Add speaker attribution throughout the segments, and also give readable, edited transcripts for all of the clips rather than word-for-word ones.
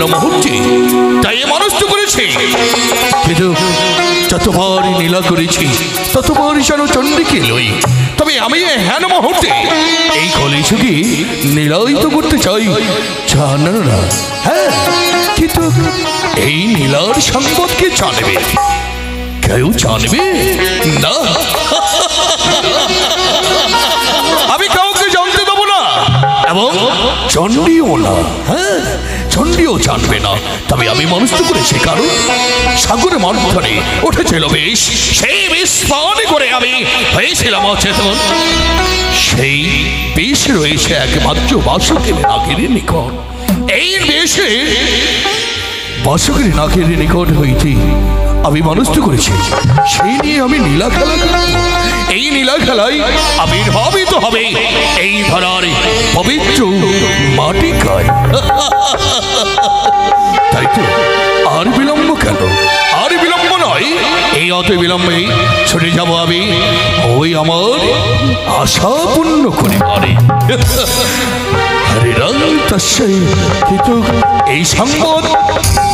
Speaker 1: হেন মুহূর্তে তাই মানুষ তো করেছে, কিন্তু যতবারই নীলা করেছি ততবারই যেন চণ্ডীকে লই। তবে আমি হেন মুহূর্তে এই কলিযুগে নীলাই তো করতে চাই, জানো না? হ্যাঁ, কিন্তু এই নীলার সংবাদ কে জানবে? কেউ জানবে না। আমি কাউকে জানতে দেবো না, এবং চণ্ডীও না। হ্যাঁ, চণ্ডীও জানবে না। তবে আমি মানুষ তো করেছি, কারণ সাগরে মন্থনে উঠেছিল বেশ, সেই বেশ পান করে আমি হয়েছিলাম অচেতন। সেই বেশ রয়েছে একমাত্র বাসুকের নাগের নিকট। এই বেশে বাসুকের নাগের নিকট হইতে আমি মানুষ তো করেছি, সেই নিয়ে আমি নীলা খেলা করব। এই নীলা খেলায় আবির্ভাবিত হবে এই ধরার পবিত্র মাটিকায়। তাই তো আর বিলম্ব কেন? আর বিলম্ব নয়, এই অত বিলম্বে ছুটে যাব আমি ওই আমার আশা পূর্ণ করিবারে। কিন্তু এই সংবাদ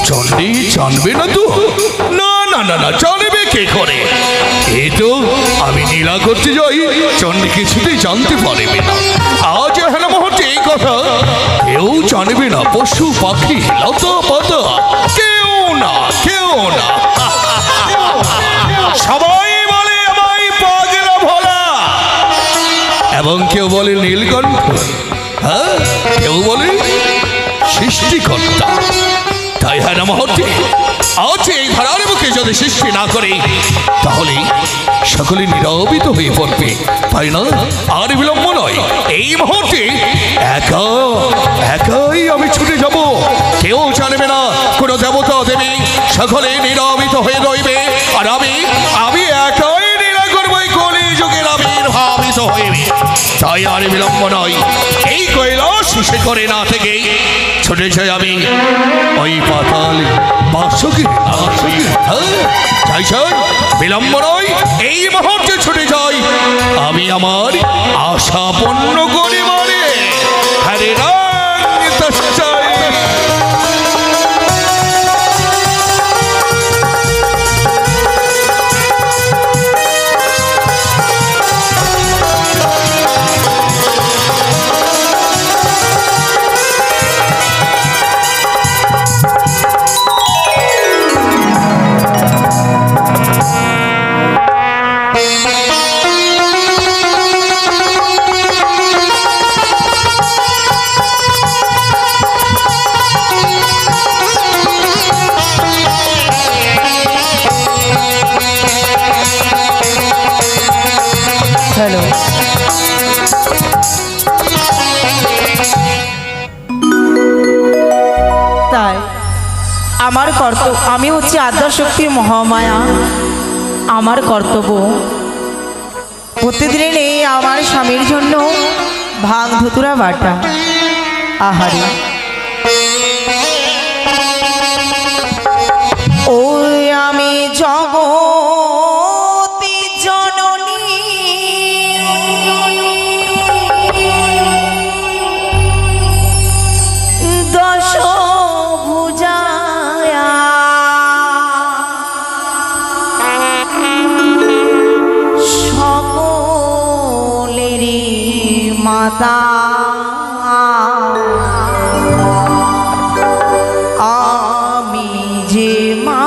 Speaker 1: চণ্ডী জানবে না তো? না না না না, জানবে কে করে? এই তো আমি নীলা করতে যাই, চণ্ডী কিছুতেই জানতে পারবে না। আজ হেন মুহূর্তে এই কথা কেউ জানবে না, পশু পাখি লতা পাতা কেউ না, কেউ না। সবাই বলে আমায় পাগলা ভোলা, এবং কেউ বলে নীলকণ্ঠ, হ্যাঁ, কেউ বলে সৃষ্টিকর্তা। তাই হেন মুহূর্তে আজ এই ধরার বুকে যদি সৃষ্টি না করে, তাহলে সকলে নীরবিত হয়ে পড়বে, তাই না? আর বিলম্ব নয়, এই মুহূর্তে একাই আমি ছুটে যাব, কেউ জানবে না, কোনো দেবতা দেবী সকলে নীরবিত হয়ে রইবে, আর আমি একাই নীলা করবো কলিযুগের আবির্ভাবিত হইবে। তাই আর বিলম্ব নয়, এই কৈলাস সে করে না থেকে ছুটে যাই আমি ওই পাতাল বাসুকের যাই। বিলম্ব নয়, এই মুহূর্তে ছুটে যাই আমি আমার আশা পূর্ণ করি মানে। হরে রাম তস্মৈ।
Speaker 2: হ্যালো, তাই আমার কর্তব্য, আমি হচ্ছে আদ্যাশক্তির মহামায়া, আমার কর্তব্য প্রতিদিনের এই আমার স্বামীর জন্য ভাগ ধুতুরা বাটা। আহারে, ওই আমি জগতি জননী, দশ ভুজায়া সকলেরই মাতা, আমি যে মা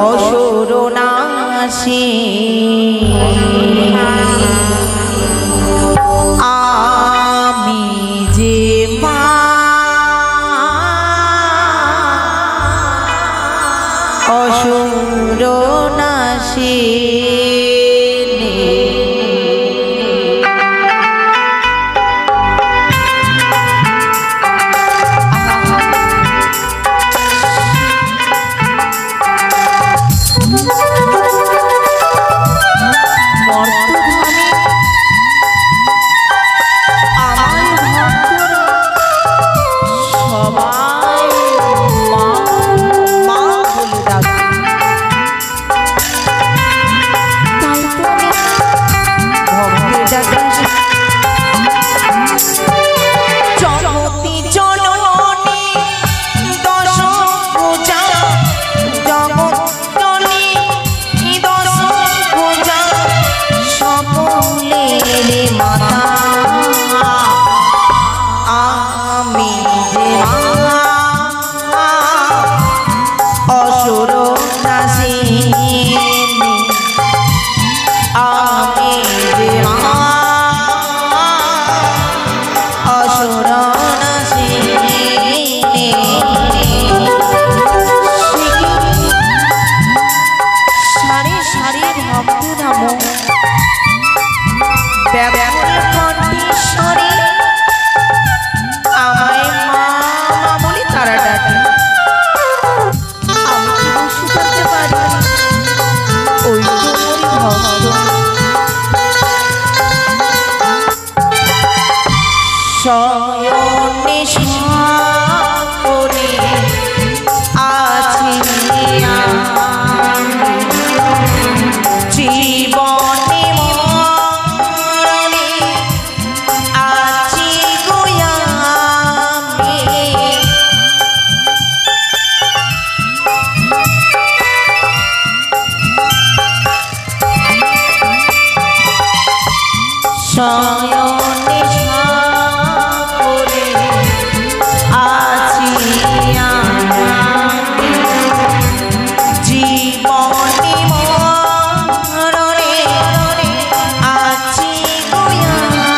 Speaker 2: অসুরনাশী, আমি যে মা অসুরনাশী। ব্যাকুল কণ্ঠেশ্বরে আমায় মা মা বলে তারা ডাকে। আমি কি বসে থাকতে পারি? ওই ভক্ত শয়নে সাগরে আছি জীবনে মরণে আছি গোয়ামে। শয়নে সাগরে আছি জীবনে মরণে আছি গোয়ামে।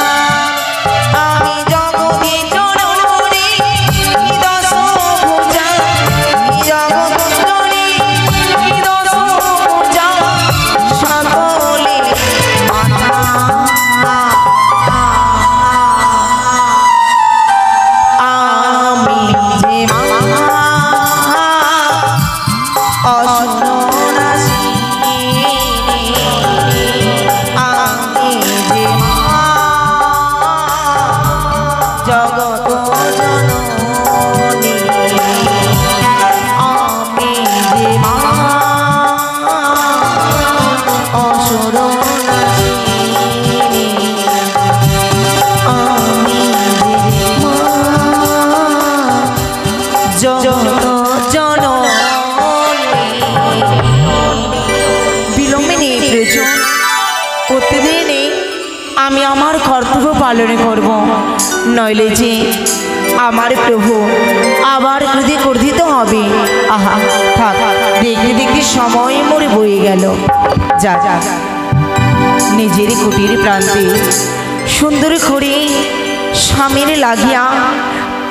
Speaker 2: আমি জগতে চরণে দশ ভুজা, জগৎ চরণে দশ ভুজা সকলে মাথা। আমি যে মা অসুরাসি, আমি যে মা জগৎ জননী, আমি যে মা অসুরাসি, আমি যে মা জগৎ জননী। বিলম্বে নেই প্রয়োজন, প্রতিদিন নেই। আমি আমার কর্তব্য পালন করব, নইলে যে আমার প্রভু আবার ক্রোধে ক্রোধিত হবে। আহা থাক, দেখতে দেখতে সময় মরে বয়ে গেল। যা যা নিজের কুটির প্রান্তে সুন্দর করে স্বামীর লাগিয়া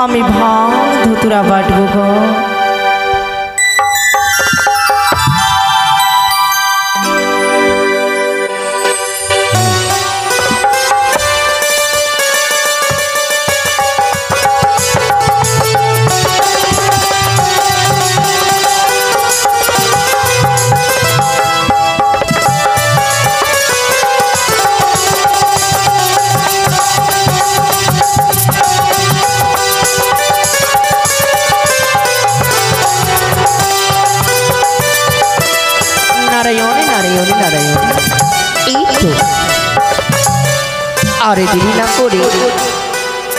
Speaker 2: আমি ভাং ধুতুরা বাটব গো।
Speaker 3: আরে দেরি না করে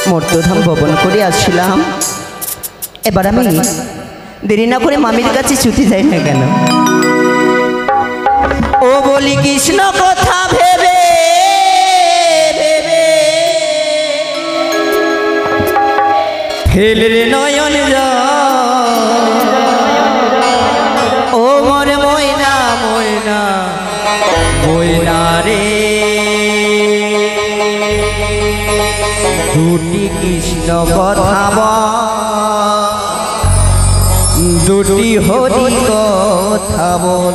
Speaker 3: মর্তধাম ভবন করে আসছিলাম। এবার আমি দেরি না করে মামির কাছে ছুটি যাই না কেন? ও বলি কৃষ্ণ কথা ভেবে ভেবে ফেলে রে নয়ন ও মর ময়না ময়না ময়না রে। দুটি কৃষ্ণ কথা দুটি হরি কথা বল,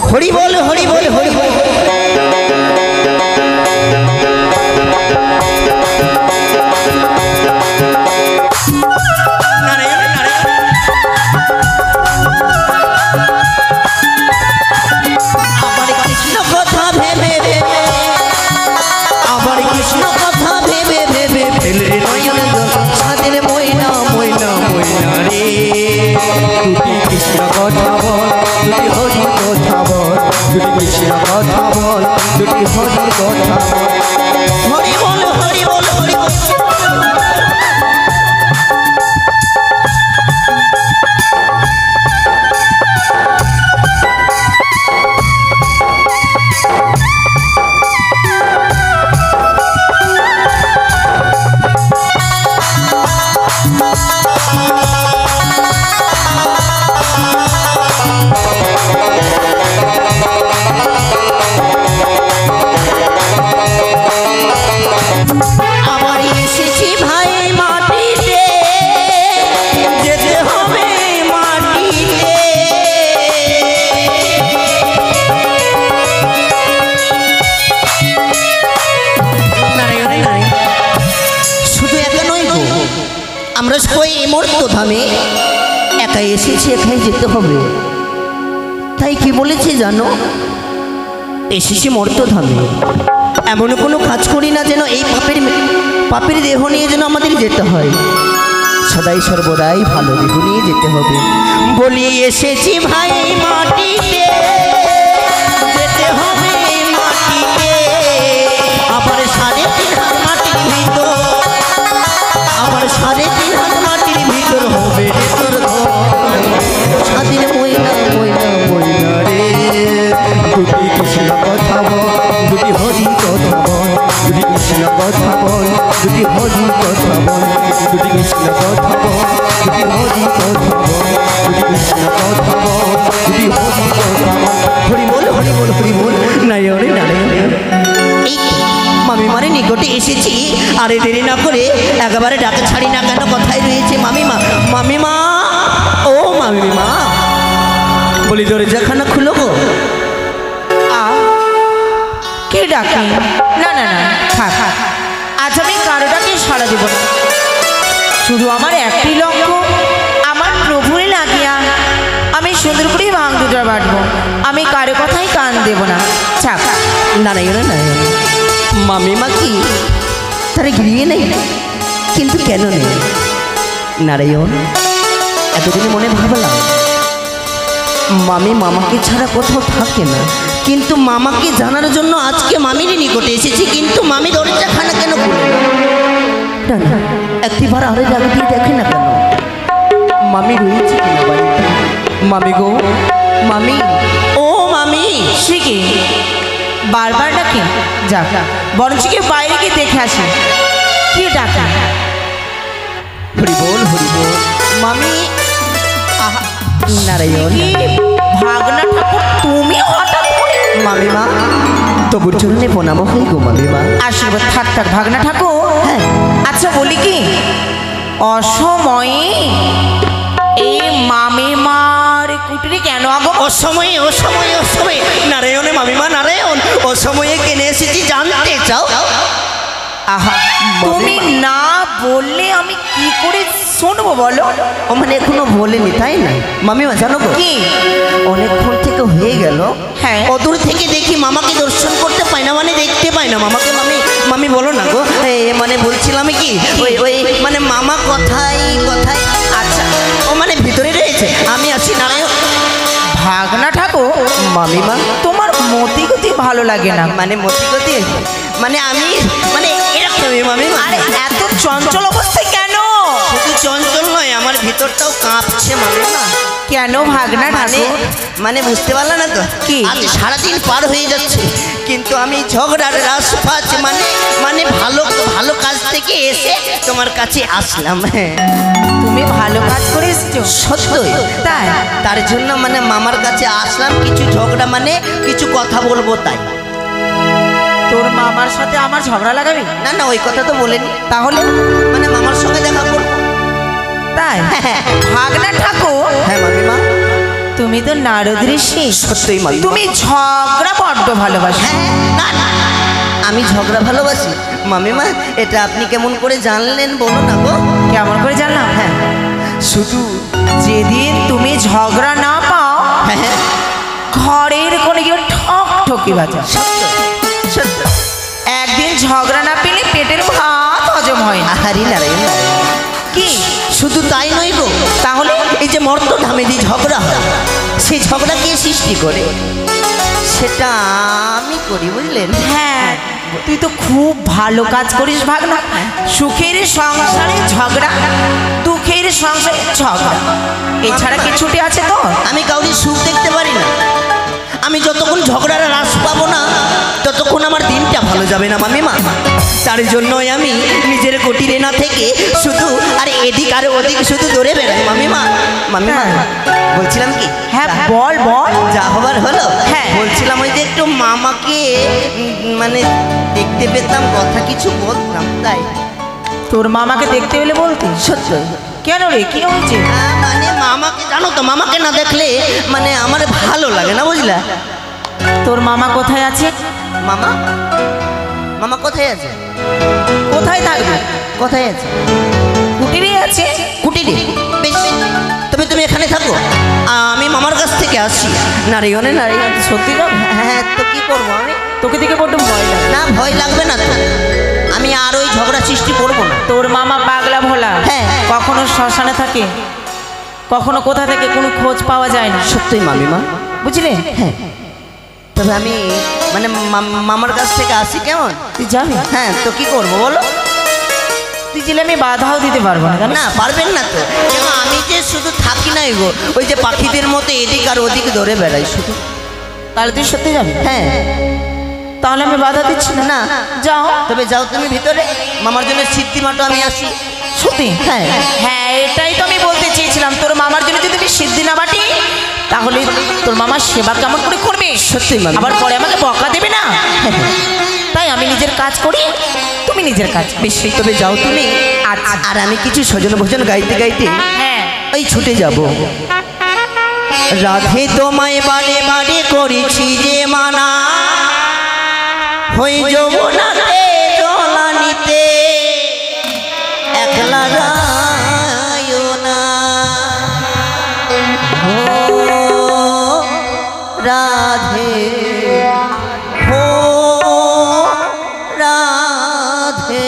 Speaker 3: হরি বল হরি বল হরি বল। আবার কৃষ্ণ কথা ভেবে ভেবে, আবার কৃষ্ণ কথা ভেবে ভেবে ফেলে নয়ন সাদের ময়না ময়না ময়না রে। দুটি কৃষ্ণ কথা বল দুটি হরি কথা বল, দুটি কৃষ্ণ কথা বল দুটি হরি কথা বল, হরি বল হরি বল হরি বল। আমরা সবাই এই মর্তধামে একাই এসেছি, একাই যেতে হবে। তাই কি বলেছি জানো, এসেছি মর্তধামে, এমন কোনো কাজ করি না যেন এই পাপের দেহ নিয়ে যেন আমাদের যেতে হয়। সদাই সর্বদাই ভালো দেহ নিয়ে যেতে হবে। বলি এসেছি ভাই মাটিতে, যেতে হবে মাটিতে, আবার 3.5 হাত মাটির ভিতর, আবার 3.5 হাত মাটির ভিতর হবে তোর ঘর। স্বাধীন ময়না ময়না ময়না রে, দুটি কৃষ্ণ কথা বল, দুটি হরি কথা বল, দুটি কৃষ্ণ কথা বল, দুটি হরি কথা বল, দুটি কৃষ্ণ কথা বল, দুটি হরি কথা বল, দুটি কৃষ্ণ কথা বল, দুটি হরি কথা বল। হরি বল হরি বল হরি বল, নারায়ণে নারায়ণ। এই মামি মারে নিকটে এসেছি, আরে দেরি না করে একেবারে ডাকে ছাড়ি না কেন, কথাই রয়েছে মামিমা। মামিমা, ও মামিমা, বলি দরজাখানা খুলো গো।
Speaker 2: কে ডাকে? না না না, থাক, আজ আমি কারোটাকে সাড়া দেব না। শুধু আমার একটি লক্ষ্য, আমার প্রভুরে লাগিয়া আমি সুন্দর করে ভাঙ দুটা বাটবো। আমি কারো কথাই কান দেব না। থাক।
Speaker 3: নারায়ণ নারায়ণ। মামিমা কি তারা গিরিয়ে নেই? কিন্তু কেন নেই নারায়ণ? এতদিনে মনে ভাবলাম মামি মামাকে ছাড়া কোথাও থাকে না, কিন্তু মামাকে জানার জন্য আজকে মামির নিকটে এসেছি, কিন্তু মামি দরজাখানা কেন খুলে না? না, একটিবার আরে জায়গা দিয়ে দেখে না কেন মামি রয়েছে কিনা বাড়িতে। মামি গো, মামি, ও মামি।
Speaker 2: সে কি বারবার ডাকে? যাক, বরঞ্চ কি বাইরে গিয়ে দেখে আসি কি ডাকে।
Speaker 3: হরি বল হরি বল। মামি, আহা নারায়ণ।
Speaker 2: কি ভাগনা ঠাকুর, তুমি হঠাৎ করে?
Speaker 3: মামিমা, তবুর চরণে প্রণাম হই গো মামিমা।
Speaker 2: আশীর্বাদ। থাক থাক ভাগনা ঠাকুর।
Speaker 3: হ্যাঁ।
Speaker 2: আচ্ছা বলি কি, অসময়ে এই মামিমার কুটিরে কেন আগমন?
Speaker 3: অসময়ে অসময়ে অসময়ে নারায়ণে মামিমা নারায়ণ, অসময়ে কেনে এসেছি জানতে চাও?
Speaker 2: আহা, তুমি না বললে আমি কি করে শুনবো বলো?
Speaker 3: ও মানে এখনো বলেনি তাই না মামিমা? জানো গো
Speaker 2: কি
Speaker 3: অনেকক্ষণ থেকে হয়ে গেল,
Speaker 2: হ্যাঁ।
Speaker 3: অদূর থেকে দেখি মামাকে দর্শন করতে পাই না, মানে দেখতে পাই না মামাকে। মামি মামি বলো না গো, মানে বলছিলাম কি ওই ওই মানে মামা কথাই কথাই। আচ্ছা, ও মানে ভিতরে রয়েছে, আমি আছি নারায়ণ।
Speaker 2: ভাগনা ঠাকুর,
Speaker 3: মামিমা
Speaker 2: তোমার মতি গতি ভালো লাগে না।
Speaker 3: মানে মতিগতি, মানে আমি মানে এরকমই মামিমা।
Speaker 2: আরে এত চঞ্চল অবস্থায় কেন?
Speaker 3: শুধু চঞ্চল নয়, আমার ভিতরটাও কাঁপছে মামিমা।
Speaker 2: কেন ভাগনা
Speaker 3: মানে
Speaker 2: ঠাকুর?
Speaker 3: মানে বুঝতে পারলে না তো?
Speaker 2: কি?
Speaker 3: আজ সারাদিন পার হয়ে যাচ্ছে, কিন্তু আমি ঝগড়ার রাসপাচ মানে মানে ভালো ভালো কাজ থেকে এসে তোমার কাছে আসলাম। হ্যাঁ,
Speaker 2: তুমি ভালো কাজ করে এসছো?
Speaker 3: সত্যই
Speaker 2: তাই?
Speaker 3: তার জন্য মানে মামার কাছে আসলাম, কিছু ঝগড়া মানে কিছু কথা বলবো তাই।
Speaker 2: তোর মামার সাথে আমার ঝগড়া লাগাবি?
Speaker 3: না না, ওই কথা তো বলেনি,
Speaker 2: তাহলে
Speaker 3: মানে মামার সঙ্গে দেখা করবো।
Speaker 2: তাই? ভাগনা ঠাকুর,
Speaker 3: হ্যাঁ মামিমা।
Speaker 2: তুমি তো নারদ ঋষি,
Speaker 3: সত্যই মামিমা।
Speaker 2: তুমি ঝগড়া বড্ড ভালোবাসো।
Speaker 3: হ্যাঁ, না না, আমি ঝগড়া ভালোবাসি মামিমা। এটা আপনি কেমন করে জানলেন বলো না গো?
Speaker 2: কেমন করে জানলাম?
Speaker 3: হ্যাঁ, শুধু
Speaker 2: যেদিন তুমি ঝগড়া না পাও,
Speaker 3: হ্যাঁ হ্যাঁ,
Speaker 2: ঘরের কোণে গিয়ে ঠক ঠকি বাজা।
Speaker 3: সত্য সত্য।
Speaker 2: একদিন ঝগড়া না পেলে পেটের ভাত হজম হয় না।
Speaker 3: আহারি নারায়ণ নারায়ণ।
Speaker 2: কি
Speaker 3: শুধু তাই নয় গো,
Speaker 2: তাহলে?
Speaker 3: এই যে মর্তধামে যে ঝগড়া হয়, সেই ঝগড়া কে সৃষ্টি করে? সেটা আমি করি, বুঝলেন?
Speaker 2: হ্যাঁ, তুই তো খুব ভালো কাজ করিস ভাগনা। সুখের সংসারে ঝগড়া, দুঃখের সংসারে ঝগড়া, এছাড়া কি ছুটে আছে তো?
Speaker 3: আমি কাউরি সুখ দেখতে পারি না। আমি যতক্ষণ ঝগড়ার রাস পাবো না, ততক্ষণ আমার দিনটা ভালো যাবে না মামিমা। তার জন্যই আমি নিজের কুটিরে না থেকে শুধু আর এদিক আর ওদিক শুধু দৌড়ে বেড়াই মামিমা। মামিমা, বলছিলাম কি,
Speaker 2: হ্যাঁ বল বল।
Speaker 3: যা হবার হলো।
Speaker 2: হ্যাঁ।
Speaker 3: বলছিলাম ওই যে একটু মামাকে মানে দেখতে পেতাম, কথা কিছু বলতাম তাই।
Speaker 2: তোর মামাকে দেখতে পেলে বলতি?
Speaker 3: সত্য।
Speaker 2: কেন রে, কি হয়েছে?
Speaker 3: মানে মামাকে জানো তো, মামাকে না দেখলে মানে আমার ভালো লাগে না, বুঝলা?
Speaker 2: তোর মামা কোথায় আছে?
Speaker 3: মামা, মামা কোথায় আছে?
Speaker 2: কোথায় থাকবে?
Speaker 3: কোথায় আছে?
Speaker 2: কুটিরে আছে।
Speaker 3: কুটিরে? বেশ, তবে তুমি এখানে থাকো, আমি মামার কাছ থেকে আসি। নারায়ণে নারায়ণ।
Speaker 2: সত্যি তো?
Speaker 3: হ্যাঁ, তো কি করবো আমি?
Speaker 2: তোকে দিকে বড্ড ভয় লাগে।
Speaker 3: না, ভয় লাগবে না তো, আমি আর ওই ঝগড়া সৃষ্টি করবো না।
Speaker 2: তোর মামা পাগলা ভোলা,
Speaker 3: হ্যাঁ।
Speaker 2: কখনো শ্মশানে থাকে, কখনো কোথা থেকে কোনো খোঁজ পাওয়া যায় না।
Speaker 3: সত্যই মামিমা,
Speaker 2: বুঝলে?
Speaker 3: হ্যাঁ। তবে আমি মানে মামার কাছ থেকে আসি, কেমন?
Speaker 2: তুই যাবি?
Speaker 3: হ্যাঁ, তো কি করবো বলো?
Speaker 2: তুই গেলে আমি বাধাও দিতে পারবো না, জানিস?
Speaker 3: না, পারবেন না তো, কেন আমি যে শুধু থাকি নাই গো, ওই যে পাখিদের মতো এদিক আর ওদিক ধরে বেড়াই শুধু।
Speaker 2: তাহলে তুই সত্যি যাবি?
Speaker 3: হ্যাঁ।
Speaker 2: তাহলে আমি বাধা দিচ্ছি না।
Speaker 3: না,
Speaker 2: যাও।
Speaker 3: তবে যাও তুমি ভিতরে, মামার জন্য সিদ্ধি মাটো আমি আসি।
Speaker 2: সত্যি?
Speaker 3: হ্যাঁ।
Speaker 2: হ্যাঁ, এটাই তো আমি বলতে চেয়েছিলাম, তোর মামার জন্য যদি তুই সিদ্ধি না বাটি, তাহলে তোর মামার সেবা কেমন করে করবে?
Speaker 3: সত্যি মামি।
Speaker 2: আবার পরে আমাকে বকা দেবে না। তাই আমি নিজের কাজ করি, তুমি নিজের কাজ। বেশি
Speaker 3: তবে যাও তুমি,
Speaker 2: আচ্ছা।
Speaker 3: আর আমি কিছু সজন ভোজন গাইতে গাইতে
Speaker 2: হ্যাঁ।
Speaker 3: ওই ছুটে যাব। রাধে তোমায় বারে বারে করেছি যে মানা, হই যমুনাতে জলানিতে একলা যাইও না। ও রাধে, ও রাধে।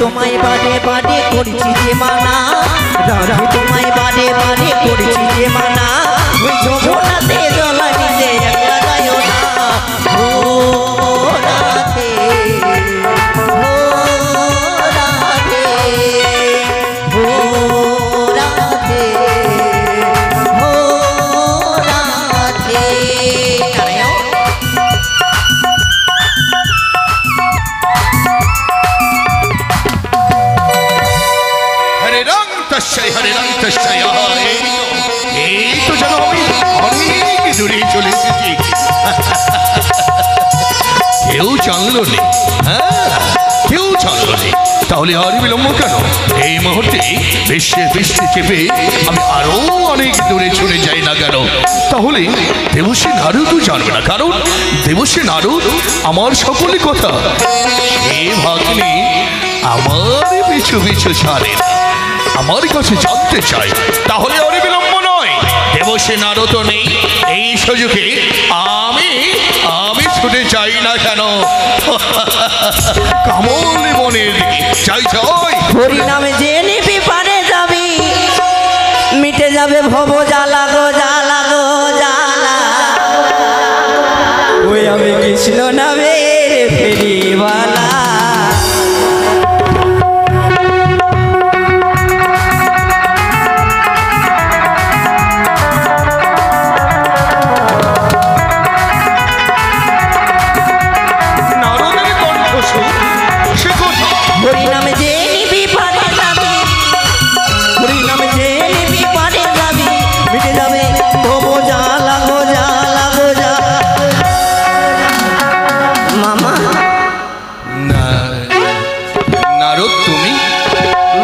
Speaker 3: তোমায় বারে বারে করেছি যে মানা, রাধে তোমায় বারে বারে করেছি যে মানা, ওই যমুনাতে জলানিতে একলা যাইও না। ও রাধে, ও রাধে, ও রাধে, ও রাধে। নারায়ণ।
Speaker 1: হরে রাম তস্যৈ, হরে রাম তস্যৈ। এই তো যেন আমি অনেক দূরে চলে এসেছি। কেউ জানলো নে, হ্যাঁ, কেউ জানলো নে। তাহলে আর বিলম্ব কেন? এই মুহূর্তে বিশ্বে বৃষ্টি চেপে আমি আরো অনেক দূরে চলে যাই না কেন? তাহলে দেবশ্রী নারদও জানবে না, কারণ দেবশ্রী নারদ আমার সকল কথা এ ভাগ্নে আমার পিছু পিছু ছাড়ে না, আমার কাছে জানতে চাই। তাহলে আর বিলম্ব নয়, দেবশ্রী নারদ নেই, এই সুযোগে আমি আমি ছুটে যাই না কেন? কামল মনের চাই চাই।
Speaker 3: হরি নামে যে নিবি পারে যাবি, মিটে যাবে ভব জ্বালা গো জ্বালা গো জ্বালা। ওই আমি কৃষ্ণ নামের ফেরিওয়ালা।
Speaker 1: নারদের কণ্ঠস্বর সে কথা।
Speaker 3: হরি নামে যে নিবি পারে যাবি, হরি নামে যে নিবি পারে যাবি, মিটে যাবে ভব জ্বালা গো জ্বালা গো জ্বালা। মামা,
Speaker 1: নারদ তুমি?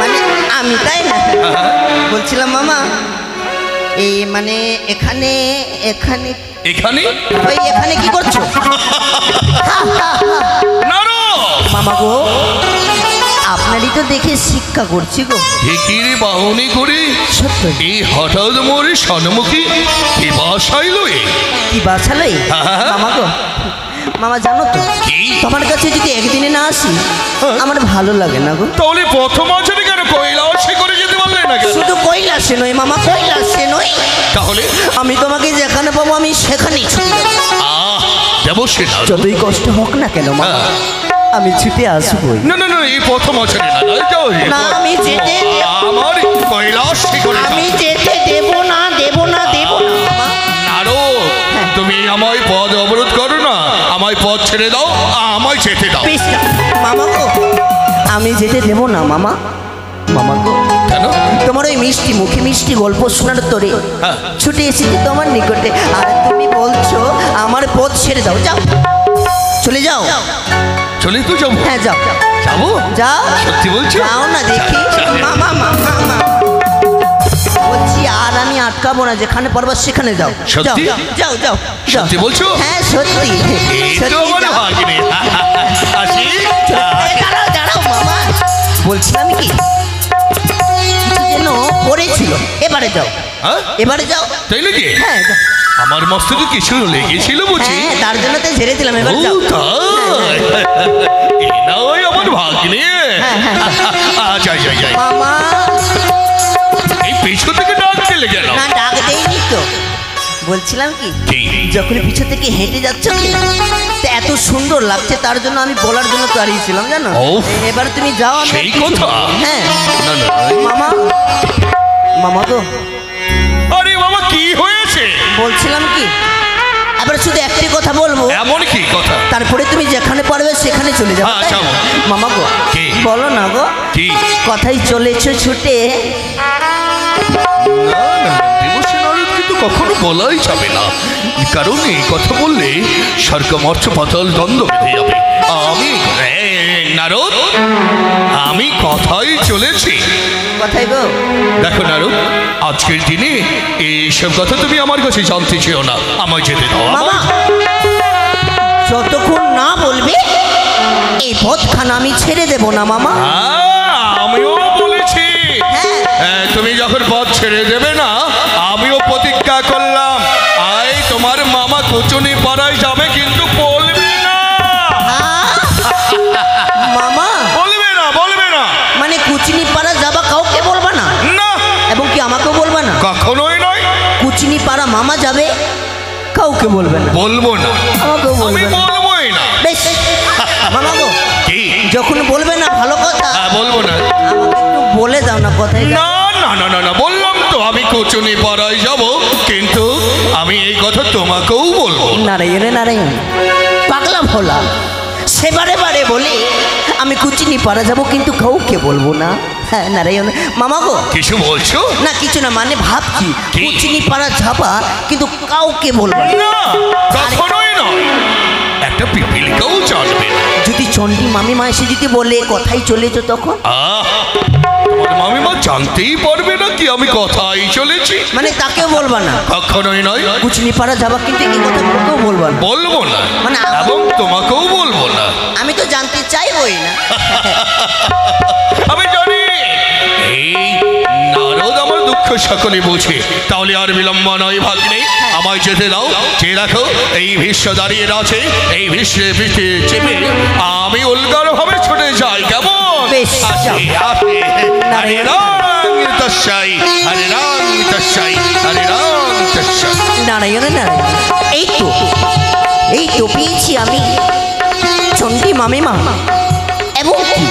Speaker 3: মানে আমি, তাই না? বলছিলাম মামা, এই মানে এখানে এখানে
Speaker 1: এখানে
Speaker 3: ওই এখানে কি করছো?
Speaker 1: নারদ!
Speaker 3: মামা গো, আপনারই তো দেখে শিক্ষা করছি গো।
Speaker 1: ঢেকির বাহনে করে
Speaker 3: সত্য?
Speaker 1: এই হঠাৎ মোরে সন্মুখী কি বাসাইল?
Speaker 3: কি বাঁচালে মামা গো? মামা জানো তো,
Speaker 1: কি?
Speaker 3: তোমার কাছে যদি একদিনে না আসি আমার ভালো লাগে না গো।
Speaker 1: তাহলে প্রথম আচারে কেন কৈলাসে করে যেতে পারলে না কেন?
Speaker 3: শুধু কৈলাসে নয় মামা, কৈলাসে নয়,
Speaker 1: তাহলে
Speaker 3: আমি তোমাকে যেখানে পাবো আমি সেখানেই ছুটে যাবো।
Speaker 1: দেবশ্রী নারদ।
Speaker 3: যতই কষ্ট হোক না কেন মামা, আমি ছুটে আসবোই।
Speaker 1: না না না, এই প্রথম আচারে না, যাও,
Speaker 3: না, আমি যেতে
Speaker 1: আমার কৈলাসে করে যাও।
Speaker 3: আমি যেতে দেবো না, দেবো না, দেবো না মামা।
Speaker 1: নারদ, তুমি আমায় পথ অবরোধ করো না, আমায় পথ ছেড়ে দাও, আমায় যেতে দাও।
Speaker 3: বেশ না, মামা গো, আমি যেতে দেবো না মামা। মামা গো,
Speaker 1: কেন?
Speaker 3: তোমার ওই মিষ্টি মুখে মিষ্টি গল্প শোনার তোরে
Speaker 1: হ্যাঁ।
Speaker 3: ছুটে এসেছি তোমার নিকটে, আর তুমি বলছো আমার পথ ছেড়ে দাও। যাও, চলে যাও।
Speaker 1: চলে তো যাবো।
Speaker 3: হ্যাঁ যাও,
Speaker 1: যাবো?
Speaker 3: যাও।
Speaker 1: সত্যি বলছো?
Speaker 3: যাও না দেখি। মামা মামা মামা বলছি, আর আমি আটকাবো না, যেখানে পারবা সেখানে যাও।
Speaker 1: সত্যি?
Speaker 3: যাও যাও যাও।
Speaker 1: সত্যি বলছো?
Speaker 3: হ্যাঁ সত্যি
Speaker 1: এই তো
Speaker 3: সত্যি,
Speaker 1: আমার
Speaker 3: যাও।
Speaker 1: ভাগ্নে। আসি।
Speaker 3: দাঁড়াও দাঁড়াও মামা, বলছিলাম কি কিছু যেন পড়েছিল, এবারে যাও।
Speaker 1: হ্যাঁ?
Speaker 3: এবারে যাও।
Speaker 1: তাই নাকি?
Speaker 3: হ্যাঁ যাও।
Speaker 1: আমার মস্তকে কিছু লেগেছিল বুঝি?
Speaker 3: হ্যাঁ, তার জন্য তো ঝেড়ে দিলাম, এবার
Speaker 1: ও
Speaker 3: যাও।
Speaker 1: তাই? এ না ওই আমার ভাগ্নে। যাই যাই যাই।
Speaker 3: মামা
Speaker 1: এই পেছন থেকে ডাক দিলে গেল।
Speaker 3: না, ডাক দেয়নি তো। বলছিলাম কি
Speaker 1: কি?
Speaker 3: যখন পিছু থেকে হেঁটে যাচ্ছ কি, তো এত সুন্দর লাগছে, তার জন্য আমি বলার জন্য দাঁড়িয়েছিলাম জানো।
Speaker 1: ওফ।
Speaker 3: এবার তুমি যাও। আমি
Speaker 1: সেই কথা?
Speaker 3: হ্যাঁ
Speaker 1: না না।
Speaker 3: মামা, মামা গো,
Speaker 1: আরে বাবা কি হয়েছে?
Speaker 3: বলছিলাম কি এবার শুধু একটি কথা বলবো,
Speaker 1: এমন কি কথা?
Speaker 3: তারপরে তুমি যেখানে পারবে সেখানে চলে যাবে।
Speaker 1: হ্যাঁ,
Speaker 3: তাই না?
Speaker 1: যাবো।
Speaker 3: মামা গো,
Speaker 1: কি?
Speaker 3: বলো না গো।
Speaker 1: কি?
Speaker 3: কথাই চলেছো ছুটে।
Speaker 1: না না, দেবসেন নারদ কিন্তু কখনো বলাই যাবে না, কারণ এই কথা বললে স্বর্গ মর্চ পাতাল দ্বন্দ্ব বেঁধে যাবে। আমি নারদ, আমি কথাই চলেছি।
Speaker 3: কথাই গো।
Speaker 1: দেখো নারদ, আজকের দিনে এইসব কথা তুমি আমার কাছে জানতে চেও না। আমায় যেতে দাও।
Speaker 3: মামা, যতক্ষণ না বলবে এই পথখানা আমি ছেড়ে দেব না মামা।
Speaker 1: আমিও বলেছি, তুমি যখন পথ ছেড়ে দেবে না, আমিও প্রতিজ্ঞা করলাম আই তোমার মামা কুচুনি পাড়ায় যাবে, কিন্তু বলবে না।
Speaker 3: মামা
Speaker 1: বলবে না, বলবে না।
Speaker 3: মানে কুচিনি পাড়া যাবা কাউকে বলবা না,
Speaker 1: না,
Speaker 3: এবং কি আমাকেও বলবা না?
Speaker 1: কখনোই নয়।
Speaker 3: কুচিনি পাড়া মামা যাবে, কাউকে বলবে না।
Speaker 1: বলবো না,
Speaker 3: আমাকেও
Speaker 1: আমি
Speaker 3: বলবে না।
Speaker 1: বলবোই না।
Speaker 3: বেশ মামা গো,
Speaker 1: কি?
Speaker 3: যখন বলবে না ভালো কথা,
Speaker 1: বলবো না।
Speaker 3: আমাকে একটু বলে দাও না কথাই।
Speaker 1: না না না না না, বললাম তো আমি কুচুনি পাড়ায় যাব, কিন্তু আমি এই কথা তোমাকেও বলবো না।
Speaker 3: নারায়ণে নারায়ণ, পাগলা ভোলা, সেবারে বারে বলি আমি কুচিনি পাড়া যাব, কিন্তু কাউকে বলবো না। হ্যাঁ নারায়ণ। মামা গো,
Speaker 1: কিছু বলছো?
Speaker 3: না কিছু না, মানে ভাবছি
Speaker 1: কি?
Speaker 3: কুচিনি পাড়া যাবা, কিন্তু কাউকে বলবো না।
Speaker 1: না, কখনোই নয়। একটা পিপিলিকাও জানবে না।
Speaker 3: যদি চণ্ডী মামিমা এসে যদি বলে কথাই চলেছো, তখন
Speaker 1: তোমার মামিমা জানতেই পারবে না কি আমি কথাই চলেছি।
Speaker 3: মানে তাকেও বলবা না?
Speaker 1: কখনোই নয়।
Speaker 3: কুচিনি পাড়া যাবা, কিন্তু এই কথা কাউকেও বলবা না।
Speaker 1: বলবো না,
Speaker 3: মানে
Speaker 1: এবং তোমাকেও বলবো না।
Speaker 3: আমি তো জানতে চাইবই না।
Speaker 1: আমি জানি এই নারদ আমার দুঃখ সকলে বোঝে। তাহলে আর বিলম্ব নয় ভাগ্নে, আমায় যেতে দাও। যে দেখো এই ভীষ্ম দাঁড়িয়ে আছে, এই ভীষ্মে পিঠে চেপে আমি উল্গার ভাবে ছুটে যাই। কেমন?
Speaker 3: বেশ,
Speaker 1: আসি আসি। হরে রাম তস্যাই, হরে রাম তস্যাই, হরে রাম তস্যাই।
Speaker 3: নারায়ণ নারায়ণ, এই তো পেয়েছি আমি চণ্ডী মামিমা, এবং কি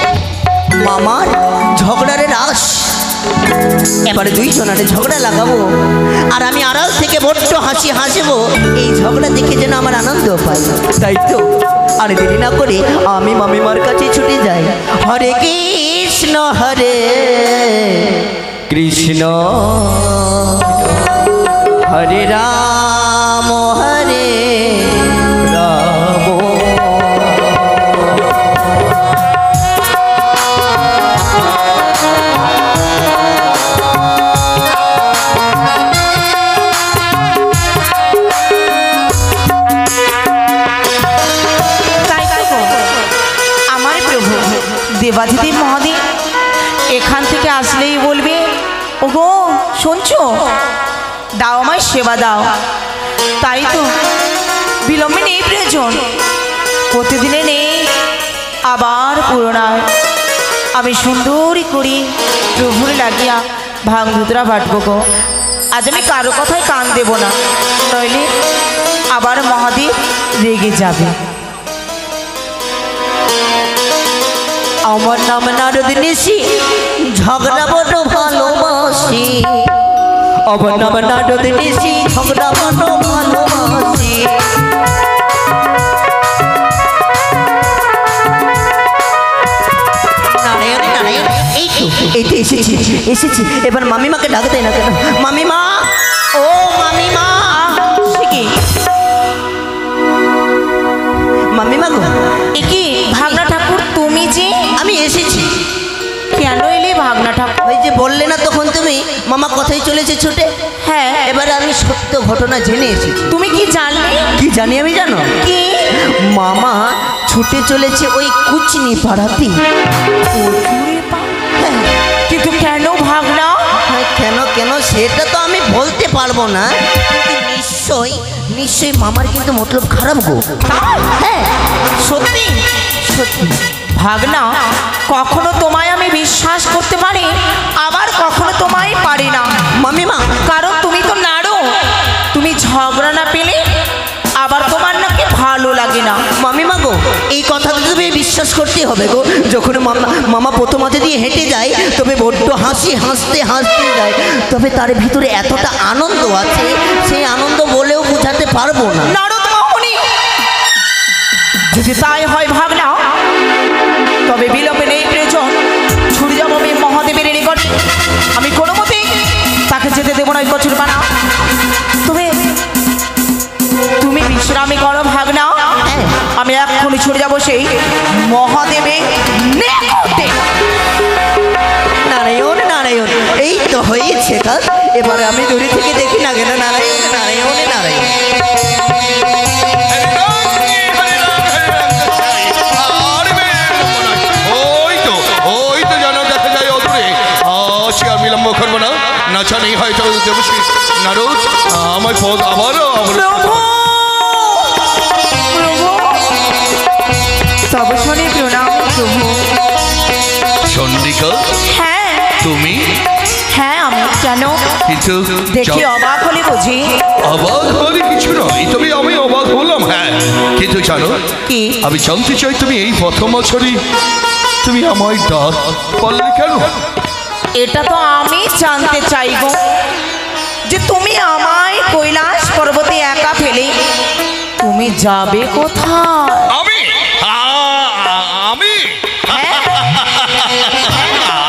Speaker 3: মামার ঝগড়ার রাস। এবারে দুইজনের ঝগড়া লাগাবো, আর আমি আড়াল থেকে বড্ড হাসি হাসবো, এই ঝগড়া দেখে যেন আমার আনন্দ পাই। তাই তো আর দেরি না করে আমি মামিমার কাছে ছুটে যাই। হরে কৃষ্ণ হরে কৃষ্ণ, হরে রাম হরে রাম।
Speaker 2: আমার প্রভু দেবাধিদেব মহাদেব এখান থেকে আসলেই বলবে, ওগো শুনছো, দাও আমায় সেবা দাও। তাই তো বিলম্বে নেই প্রয়োজন, প্রতিদিনে নেই আবার পুরোনায় আমি সুন্দরী করি প্রভুর লাগিয়া ভাঙ ধুতরা ভাটবো গো। আজ আমি কারো কথায় কান দেব না, নইলে আবার মহাদেব রেগে যাবে।
Speaker 3: আমার নাম নারদ নিশি, ঝগড়া বড় ভালোবাসি। আমার নাম নারদ নিশি, ঝগড়া বড় ভালোবাসি। নারায়ণ এই তো এসেছি এসেছি, এবার মামিমাকে ডাকতে না কেন? মামিমা, ও মামিমা।
Speaker 2: সে কি
Speaker 3: মামিমা গো,
Speaker 2: এ কি ভাগনা ঠাকুর, তুমি যে?
Speaker 3: আমি এসেছি।
Speaker 2: কেন এলে ভাগনা ঠাকুর?
Speaker 3: ওই যে বললে না তখন তুমি মামা কথাই চলেছে ছুটে।
Speaker 2: হ্যাঁ,
Speaker 3: এবার আমি সত্য ঘটনা জেনে এসেছি।
Speaker 2: তুমি কি জানলে?
Speaker 3: কি জানি আমি জানো?
Speaker 2: কি?
Speaker 3: মামা ছুটে চলেছে ওই কুচনি পাড়াতে। হ্যাঁ,
Speaker 2: কিন্তু কেন ভাগনা?
Speaker 3: হ্যাঁ, কেন কেন সেটা তো আমি বলতে পারবো না, কিন্তু নিশ্চয়ই নিশ্চয়ই মামার কিন্তু মতলব খারাপ গো।
Speaker 2: হ্যাঁ, সত্যি
Speaker 3: সত্যি
Speaker 2: ভাগনা, কখনো তোমায় আমি বিশ্বাস করতে পারি, আবার কখনো তোমায় পারি না।
Speaker 3: মামিমা,
Speaker 2: কারণ তুমি তো নাড়ো, তুমি ঝগড়া না পেলে আবার তোমার নাকি ভালো লাগে না।
Speaker 3: মামিমা গো, এই কথাটা তুমি বিশ্বাস করতে হবে গো। যখন মামা প্রথম হাতে দিয়ে হেঁটে যায়, তবে বড্ড হাসতে হাসতে যায়, তবে তার ভিতরে এতটা আনন্দ আছে, সেই আনন্দ বলেও বোঝাতে পারবো না।
Speaker 2: নারদ মোহনী, যদি তাই হয় ভাগনা, তবে বিলম্বে নেই প্রয়োজন। ছুটে যাবো আমি মহাদেবের নিকট। আমি কোনো মতেই তাকে যেতে দেবো না ওই কচুর বানা। তুমি বিশ্রামে করো ভাগনা, আমি এক্ষুনি ছুটে যাবো সেই মহাদেবের নিকটে।
Speaker 3: নারায়ণ নারায়ণ, এই তো হয়েছে কাজ। এবারে আমি দূরে থেকে দেখি না কেন। নারায়ণ নারায়ণ নারায়ণ।
Speaker 1: বিলম্ব করবো না, নাচা নেই হয়তো দেবশ্রী নারদ আমার পদ আবারও
Speaker 2: সবসনে প্রণাম প্রভু।
Speaker 1: চন্ডিকা,
Speaker 2: হ্যাঁ
Speaker 1: তুমি?
Speaker 2: হ্যাঁ আমি। কেন?
Speaker 1: কিন্তু
Speaker 2: দেখি অবাক হলে বুঝি?
Speaker 1: অবাক হলে কিছু নয়, তবে আমি অবাক হলাম। হ্যাঁ, কিন্তু জানো
Speaker 2: কি?
Speaker 1: আমি জানতে চাই তুমি এই প্রথম বছরই তুমি আমায় ডাক বললে কেন?
Speaker 2: এটা তো আমি জানতে চাইবো যে তুমি আমায় কৈলাস পর্বতে একা ফেলে তুমি যাবে কোথায়?
Speaker 1: আমি আমি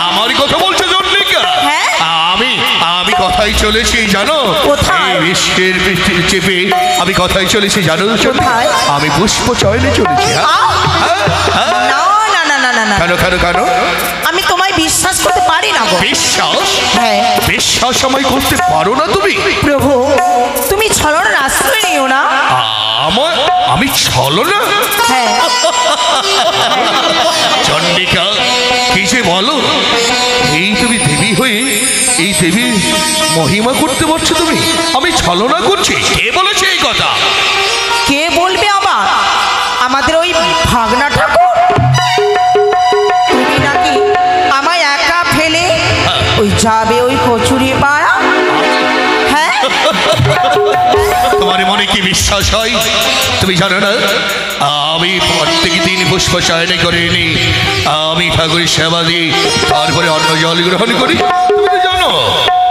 Speaker 1: আমারই কথা বলছো চন্ডিকা?
Speaker 2: হ্যাঁ।
Speaker 1: আমি কথাই চলেছি জানো,
Speaker 2: কোথায়?
Speaker 1: এই বিশ্বের চেপে আমি কথাই চলেছি জানো চন্ডিকা?
Speaker 2: কোথায়?
Speaker 1: আমি পুষ্প চয়নে চলেছি।
Speaker 2: না না না না না না,
Speaker 1: কেন কেন কেন?
Speaker 2: আমি তোমায় বিশ্বাস করতে পারি না গো।
Speaker 1: বিশ্বাস?
Speaker 2: হ্যাঁ
Speaker 1: বিশ্বাস আমায় করতে পারো না তুমি?
Speaker 2: প্রভু, তুমি ছলনার আশ্রয় নিও না।
Speaker 1: আমি ছলনা?
Speaker 2: হ্যাঁ,
Speaker 1: চন্ডিকা কি যে বলো, এই তুমি দেবী হয়ে এই দেবীর মহিমা করতে পারছো তুমি? আমি ছলনা করছি? কে বলেছে এই কথা?
Speaker 2: কে বলবে আবার? আমাদের ওই ভাগনা ঠাকুর। তুমি নাকি আমায় একা ফেলে ওই যাবে ওই কচুরি পাড়া? হ্যাঁ,
Speaker 1: তোমার মনে কি বিশ্বাস হয়? তুমি জানো না আমি প্রত্যেক দিন পুষ্প চয়নে করিনি, আমি ঠাকুরের সেবা দিই, তারপরে অন্ন জল গ্রহণ করি। তুমি তো জানো,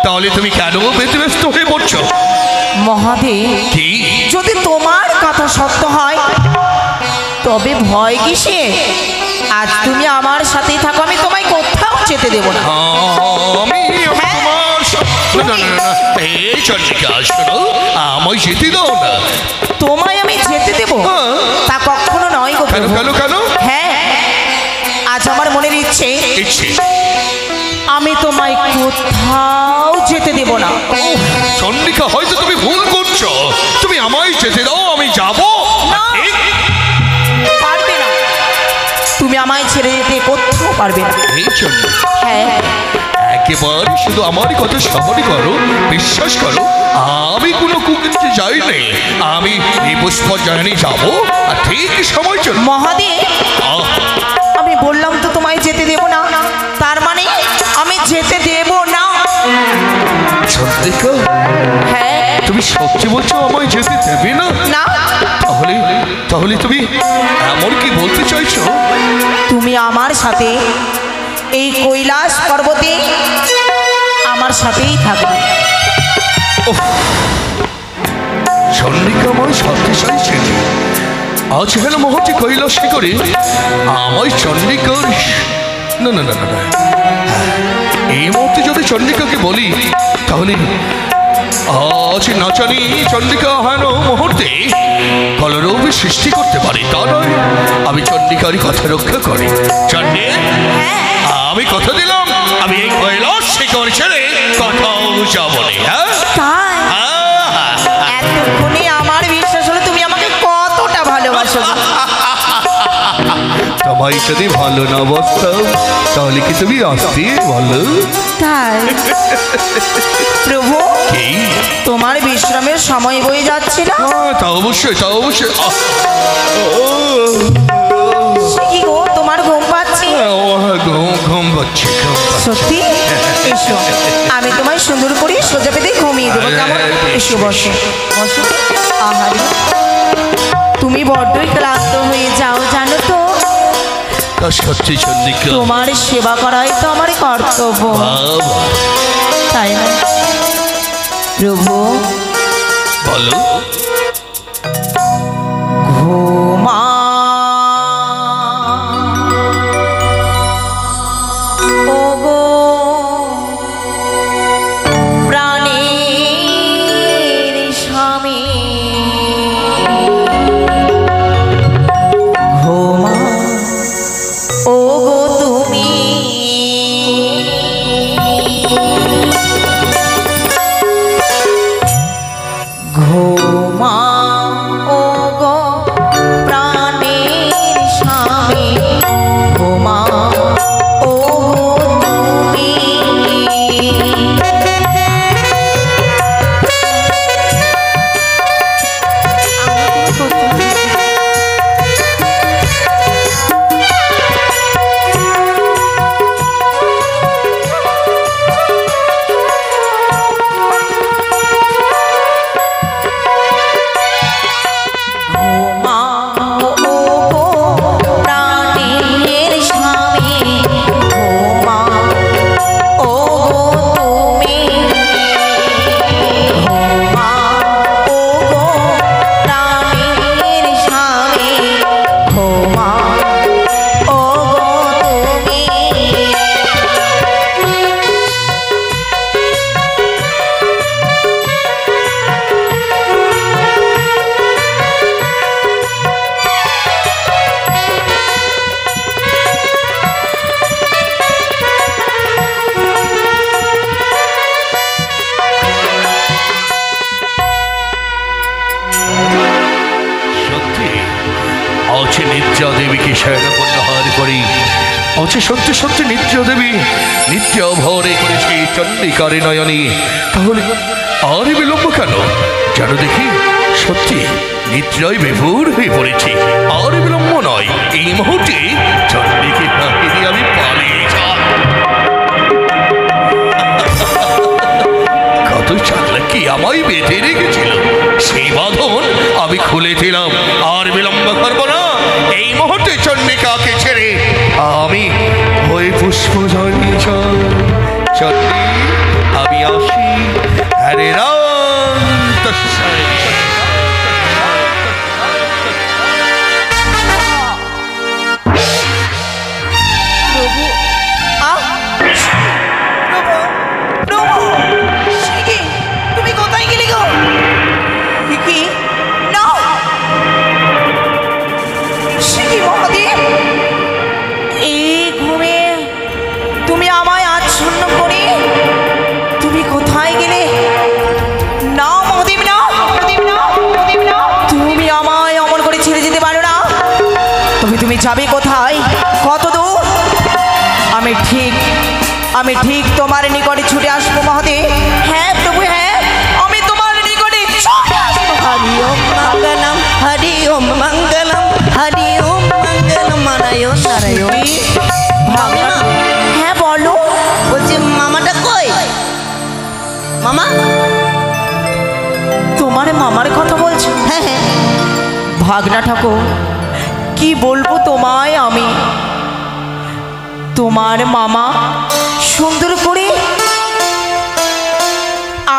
Speaker 1: তাহলে তুমি কেন ব্যতিব্যস্ত হয়ে পড়ছো?
Speaker 2: মহাদেব,
Speaker 1: কি?
Speaker 2: যদি তোমার কথা সত্য হয় তবে ভয় কিসে? আজ তুমি আমার সাথেই থাকো, আমি তোমায় কোথাও যেতে দেব না।
Speaker 1: আমি তোমার না না না, এই চন্ডিকা শোনো, আমায় যেতে দাও না।
Speaker 2: তোমায় আমি যেতে দেব তা কখনো নয় গো
Speaker 1: কেন
Speaker 2: প্রভু।
Speaker 1: কেন কেন?
Speaker 2: হ্যাঁ, আজ আমার মনের ইচ্ছে,
Speaker 1: ইচ্ছে?
Speaker 2: আমি তোমায় কোথাও যেতে দেব না।
Speaker 1: চন্ডিকা হয়তো তুমি ভুল করছো, তুমি আমায় যেতে দাও, আমি যাবো।
Speaker 2: না। পারবে না, তুমি আমায় ছেড়ে যেতে কোথাও পারবে না।
Speaker 1: এই চন্ডিকা
Speaker 2: হ্যাঁ,
Speaker 1: একেবারে শুধু আমার কথা শ্রবণ করো, বিশ্বাস করো, আমি কোনো কুকৃত্যে যাইনি। আমি এই পুষ্প জয়নে যাবো, আর ঠিক সময় চল।
Speaker 2: মহাদেব, আমি বললাম তো তোমায় যেতে দেব না, তার মানে আমি যেতে দেব না।
Speaker 1: চন্ডিকা,
Speaker 2: হ্যাঁ।
Speaker 1: তুমি সত্যি বলছো আমায় যেতে দেবে না?
Speaker 2: না,
Speaker 1: তাহলে তাহলে তুমি এমন কি বলতে চাইছো?
Speaker 2: তুমি আমার সাথে এই কৈলাস পর্বতে আমার সাথেই থাকবে।
Speaker 1: চন্ডিকা আমায় সাথে চাইছে, আজ হেন মহতি কৈলাসে করে আমায় চন্ডিকার না না না না না। এই মুহূর্তে যদি চন্ডিকাকে বলি তাহলে আজ নাচানি চন্ডিকা হেন মুহূর্তে কলরবের সৃষ্টি করতে পারি, তা নয়। আমি চন্ডিকারই কথা রক্ষা করি। চন্ডী, আমি কথা দিলাম আমি এই কৈলাস শিখর ছেড়ে কোথাও যাব না।
Speaker 2: তাই এতক্ষণে আমার বিশ্বাস হলো তুমি আমাকে কতটা ভালোবাসো।
Speaker 1: তোমায় যদি ভালো না বসতাম তাহলে কি তুমি আসতে ভালো?
Speaker 2: তাই প্রভু,
Speaker 1: কি
Speaker 2: তোমার বিশ্রামের সময় বয়ে যাচ্ছে না?
Speaker 1: তা অবশ্যই, তা অবশ্যই।
Speaker 2: সে কি গো, তোমার ঘুম পাচ্ছে?
Speaker 1: ঘুম পাচ্ছে।
Speaker 2: সত্যি? এসো, আমি তোমায় সুন্দর করে সোজা পেতে ঘুমিয়ে দেবো, কেমন? এসো, বসো বসো। আহারে, তুমি বড্ডই ক্লান্ত হয়ে যাও জানো তো।
Speaker 1: সত্যি চন্ডিকা,
Speaker 2: তোমার সেবা করাই তো আমার কর্তব্য, তাই না প্রভু?
Speaker 1: বলো।
Speaker 2: ঘুমা ওগো প্রাণের স্বামী, ঘুমা ওগো তুমি, ঘুমা ওগো প্রাণের স্বামী, ঘুমা ওগো তুমি।
Speaker 1: নিত্রা দেবীকে শয়নপন্নহার করি। অচে সত্যি সত্যি নিত্রা দেবী নিত্য ভরে করেছে চন্ডিকারে নয়নে, তাহলে আর বিলম্ব কেন? যেন দেখি সত্যি নিদ্রায় বিভোর হয়ে পড়েছি। আর বিলম্ব নয়, এই মুহূর্তে চন্ডিকে ফাঁকি দিয়ে আমি পালিয়ে যাই। কত চালাকি আমায় বেঁধে রেখেছিল, সেই বাঁধন আমি খুলে দিলাম। আর বিলম্ব করব না, এই মুহূর্তে চন্ডিকাকে ছেড়ে আমি ওই পুষ্প জড়িয়ে যাই। চন্ডী, আমি আসি। হরে রাম তস্মৈ।
Speaker 2: তুমি কোথায় গেলে গো? কি না শিখি মহাদেব, এই ঘুমে তুমি আমায় আচ্ছন্ন করে তুমি কোথায় গেলে? না মহাদেব, না মহাদেব, না মহাদেব, না, তুমি আমায় অমর করে ছেড়ে যেতে পারো না। তবে তুমি যাবে কোথায়, কত দূর? আমি ঠিক তোমার নিকটে ছুটে আসবো মহাদেব। হ্যাঁ প্রভু, হ্যাঁ, আমি তোমার নিকটে ছুটে আসবো।
Speaker 3: হরি ওম মঙ্গলম, হরি ওম মঙ্গলম, হরি ওম মঙ্গলম, নারায়ণ নারায়ণ।
Speaker 2: ভাগনা, হ্যাঁ বলো।
Speaker 3: বলছি মামাটা কই? মামা?
Speaker 2: তোমার মামার কথা বলছো?
Speaker 3: হ্যাঁ হ্যাঁ।
Speaker 2: ভাগনা ঠাকুর, কি বলবো তোমায় আমি। তোমার মামা সুন্দর করে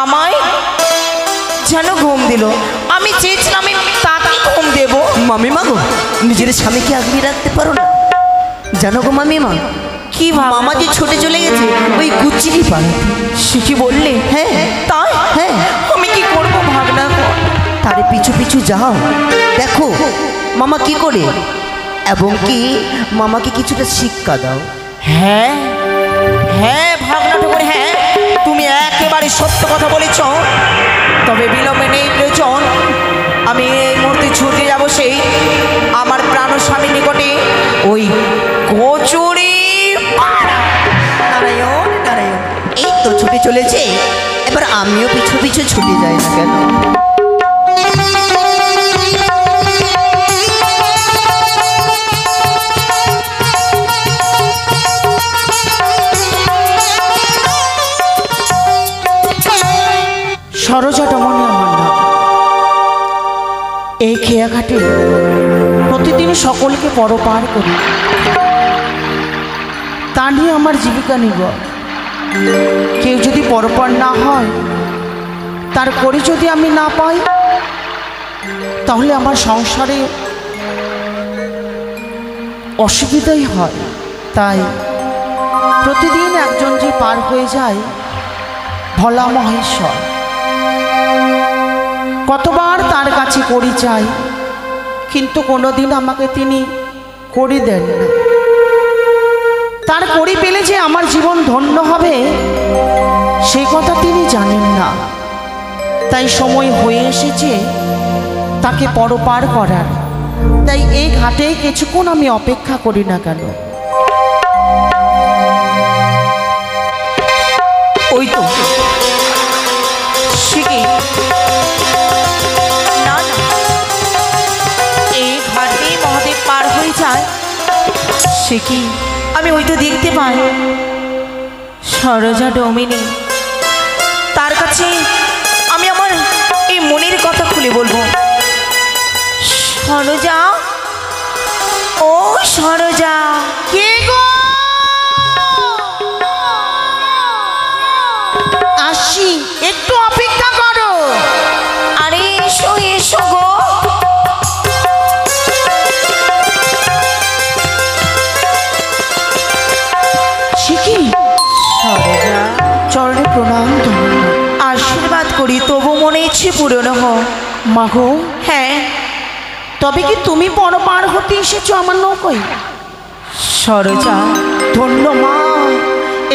Speaker 2: আমায় যেন ঘুম দিল। আমি চেয়েছিলাম আমি তাকে ঘুম দেব।
Speaker 3: মামি মাগো, নিজের স্বামীকে আগলে রাখতে পারো না? জানো গো মামিমা,
Speaker 2: কি
Speaker 3: মামা যে ছুটে চলে গেছে ওই গুচ্ছিরি পাড়াতে।
Speaker 2: সে কি বললে?
Speaker 3: হ্যাঁ
Speaker 2: তাই?
Speaker 3: হ্যাঁ,
Speaker 2: আমি কি করবো ভাবনা গো?
Speaker 3: তারে পিছু পিছু যাও, দেখো মামা কি করে, এবং কি মামাকে কিছুটা শিক্ষা দাও।
Speaker 2: হ্যাঁ হ্যাঁ ভাবনা ঠাকুর, হ্যাঁ তুমি একেবারে সত্য কথা বলেছ। তবে বিলম্বে নেই প্রয়োজন, আমি এই মুহূর্তে ছুটে যাব সেই আমার প্রাণ স্বামীর নিকটে, ওই কচুরি পাড়া।
Speaker 3: নারায়ণ নারায়ণ, এই তো ছুটে চলেছে, এবার আমিও পিছু পিছু ছুটে যাই না কেন।
Speaker 2: সরোজা রমণী আমার নাম। এই খেয়াঘাটে প্রতিদিন সকলকে পরপার করি, তা নিয়ে আমার জীবিকা নির্ভর। কেউ যদি পরপার না হয়, তার করে যদি আমি না পাই, তাহলে আমার সংসারে অসুবিধাই হয়। তাই প্রতিদিন একজন যে পার হয়ে যায়, ভোলা মহেশ্বর, কতবার তার কাছে করি চাই, কিন্তু কোনোদিন আমাকে তিনি করি দেন না। তার করি পেলে যে আমার জীবন ধন্য হবে, সেই কথা তিনি জানেন না। তাই সময় হয়ে এসেছে তাকে পরপার করার। তাই এই ঘাটে কিছুক্ষণ আমি অপেক্ষা করি না কেন। ওই তো সে কি? না না, এই ঘাটে মহাদেব পার হয়ে যায়, সে কি? আমি ওই তো দেখতে পাই সরোজা ডমিনী। তার কাছে আমি আমার এই মনের কথা খুলে বলবো। সরোজা, ও সরোজা। কে গো? আসি, একটু অপেক্ষা করো। আরে এসো এসো গো। শিখি সরোজা, চরণে প্রণাম, আশীর্বাদ করি, তবু মনে ইচ্ছে পূরণ হোক। মাগো। হ্যাঁ, তবে কি তুমি পরপার হতে এসেছো আমার নৌকোয়? সরোজা, ধন্য মা,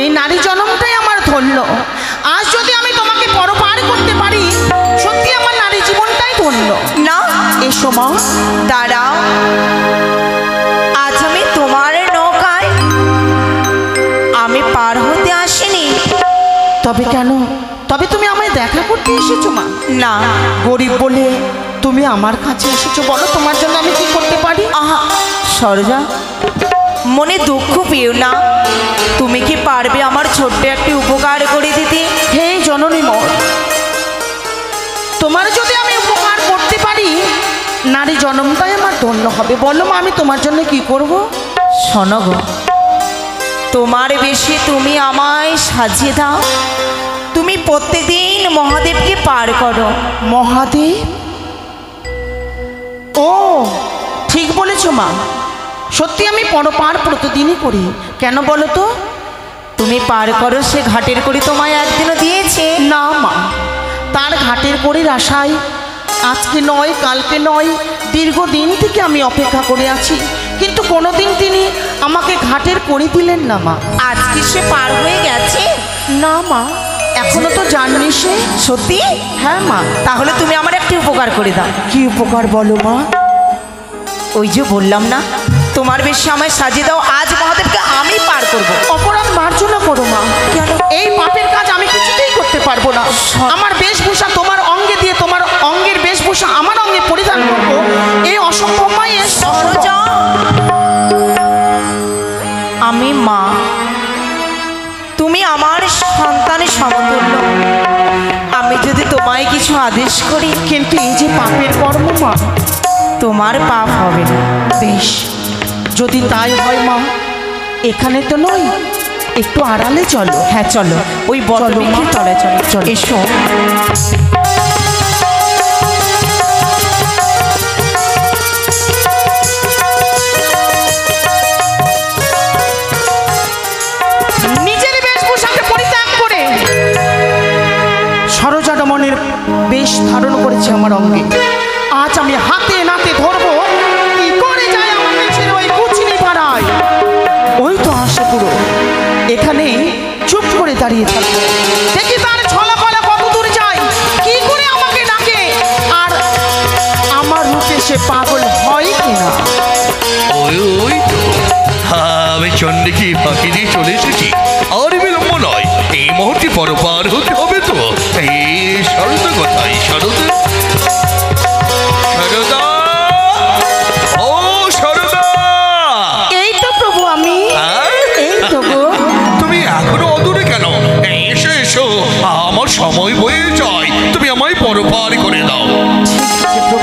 Speaker 2: এই নারী জন্মটাই আমার ধন্য। আজ যদি আমি তোমাকে পরপার করতে পারি, সত্যি আমার নারী জীবনটাই ধন্য। না, এসো মা। দাঁড়াও, আজ আমি তোমার নৌকায় আমি পার হতে আসিনি। তবে কেন? তবে তুমি আমায় দেখা করতে এসেছো মা? না, গরিব বলে তুমি আমার কাছে এসেছো, বলো তোমার জন্য আমি কি করতে পারি? আহা সরোজা, মনে দুঃখ পেও না। তুমি কি পারবে আমার ছোট্ট একটি উপকার করে দিতে? হে জননী মোর, তোমার যদি আমি উপকার করতে পারি, নারী জন্মটাই আমার ধন্য হবে। বলো মা, আমি তোমার জন্য কি করব? শোনো গো, তোমার বেশি তুমি আমায় সাজিয়ে দাও। তুমি প্রত্যেকদিন মহাদেবকে পার করো। মহাদেব? ও ঠিক বলেছ মা, সত্যি আমি পরপার প্রতিদিনই করি। কেন বলো তো? তুমি পার করো সে ঘাটের করি তোমায় একদিনও দিয়েছে না মা। তার ঘাটের করির আশায় আজকে নয়, কালকে নয়, দীর্ঘদিন থেকে আমি অপেক্ষা করে আছি, কিন্তু কোনোদিন তিনি আমাকে ঘাটের করি দিলেন না মা। আজকে সে পার হয়ে গেছে? না মা, এখনো তো জাননি সে। সত্যি? হ্যাঁ মা। তাহলে তুমি আমার একটি উপকার করে দাও। কি উপকার বলো মা? ওই যে বললাম না, তোমার বেশি আমায় সাজিয়ে দাও, আজ মহাদেবকে আমি পার করব। অপরাধ মার্জনা করো মা। কেন? এই পাপের কাজ আমি কিছুতেই করতে পারবো না। আমার বেশভূষা তোমার অঙ্গে দিয়ে তোমার অঙ্গের বেশভূষা আমার অঙ্গে পরিধান করবো, এই অসম্ভব মা। আমি মা, তুমি আমার সন্তানের সমতুল্য। আমি যদি তোমায় কিছু আদেশ করি, কিন্তু এই যে পাপের কর্ম মা, তোমার পাপ হবে না। বেশ, যদি তাই হয় মা, এখানে তো নয়, একটু আড়ালে চলো। হ্যাঁ চলো, ওই বটবৃক্ষের তলায় চলো। চলো, এসো।
Speaker 4: আমার অঙ্গে। আজ আমি হাতে নাতে ধরবো, কি করে যায় আমাকে ছেড়ে ওই কুচিনি পাড়ায়। ওই তো আসে পুরো, এখানে চুপ করে দাঁড়িয়ে থাকবো, দেখি তার ছলা কলা কত দূর যায়, কি করে আমাকে ডাকে, আর আমার রূপে সে পাগল হয় কিনা।
Speaker 1: ওই তো আমি চণ্ডীকে ফাঁকি দিয়ে চলে এসেছি, আর বিলম্ব নয়, এই মুহূর্তে পরপার হতে হবে তো। এই শারদা কোথায়? শারদা, শারদা, ও শারদা!
Speaker 2: এই তো প্রভু আমি, এই তো গো।
Speaker 1: তুমি এখনো অদূরে কেন? এসো এসো, আমার সময় বয়ে যায়, তুমি আমায় পরপার করে দাও।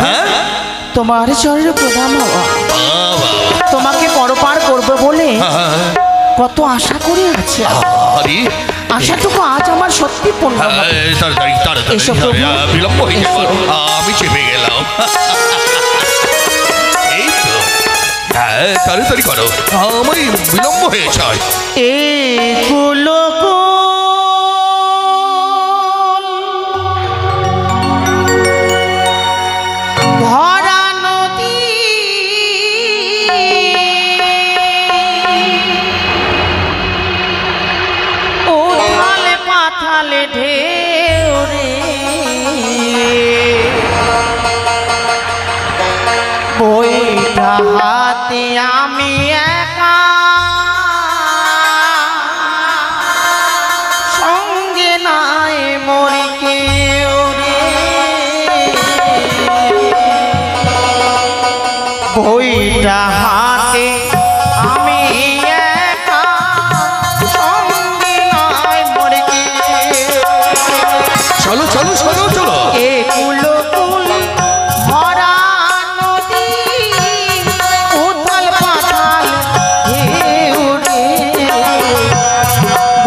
Speaker 1: হ্যাঁ,
Speaker 4: তোমার চরণে প্রণাম হওয়া,
Speaker 1: বাবা,
Speaker 4: তোমাকে পরপার করবে বলে কত আশা করে আছে।
Speaker 1: আরে
Speaker 4: আশাটুকু আজ আমার সত্যি পূর্ণ হবে।
Speaker 1: তাড়াতাড়ি তাড়াতাড়ি,
Speaker 4: এসো প্রভু।
Speaker 1: বিলম্ব হয়ে গেল, আমি চেপে গেলাম। এই তো, হ্যাঁ তাড়াতাড়ি করো, আমায় বিলম্ব হয়ে যায়।
Speaker 4: এই কুলকুল ভরা নদী, উথালে পাথালে ঢেউ রে, বইটা হাতে আমি একা, সঙ্গে নাই মরি কেউ রে, বইটা হাতে আমি একা, সঙ্গে নাই মরি কেউ।
Speaker 1: চলো চলো চলো চলো।
Speaker 4: এ কুলকুল ভরা নদী, উথাল পাথাল ঢেউ রে,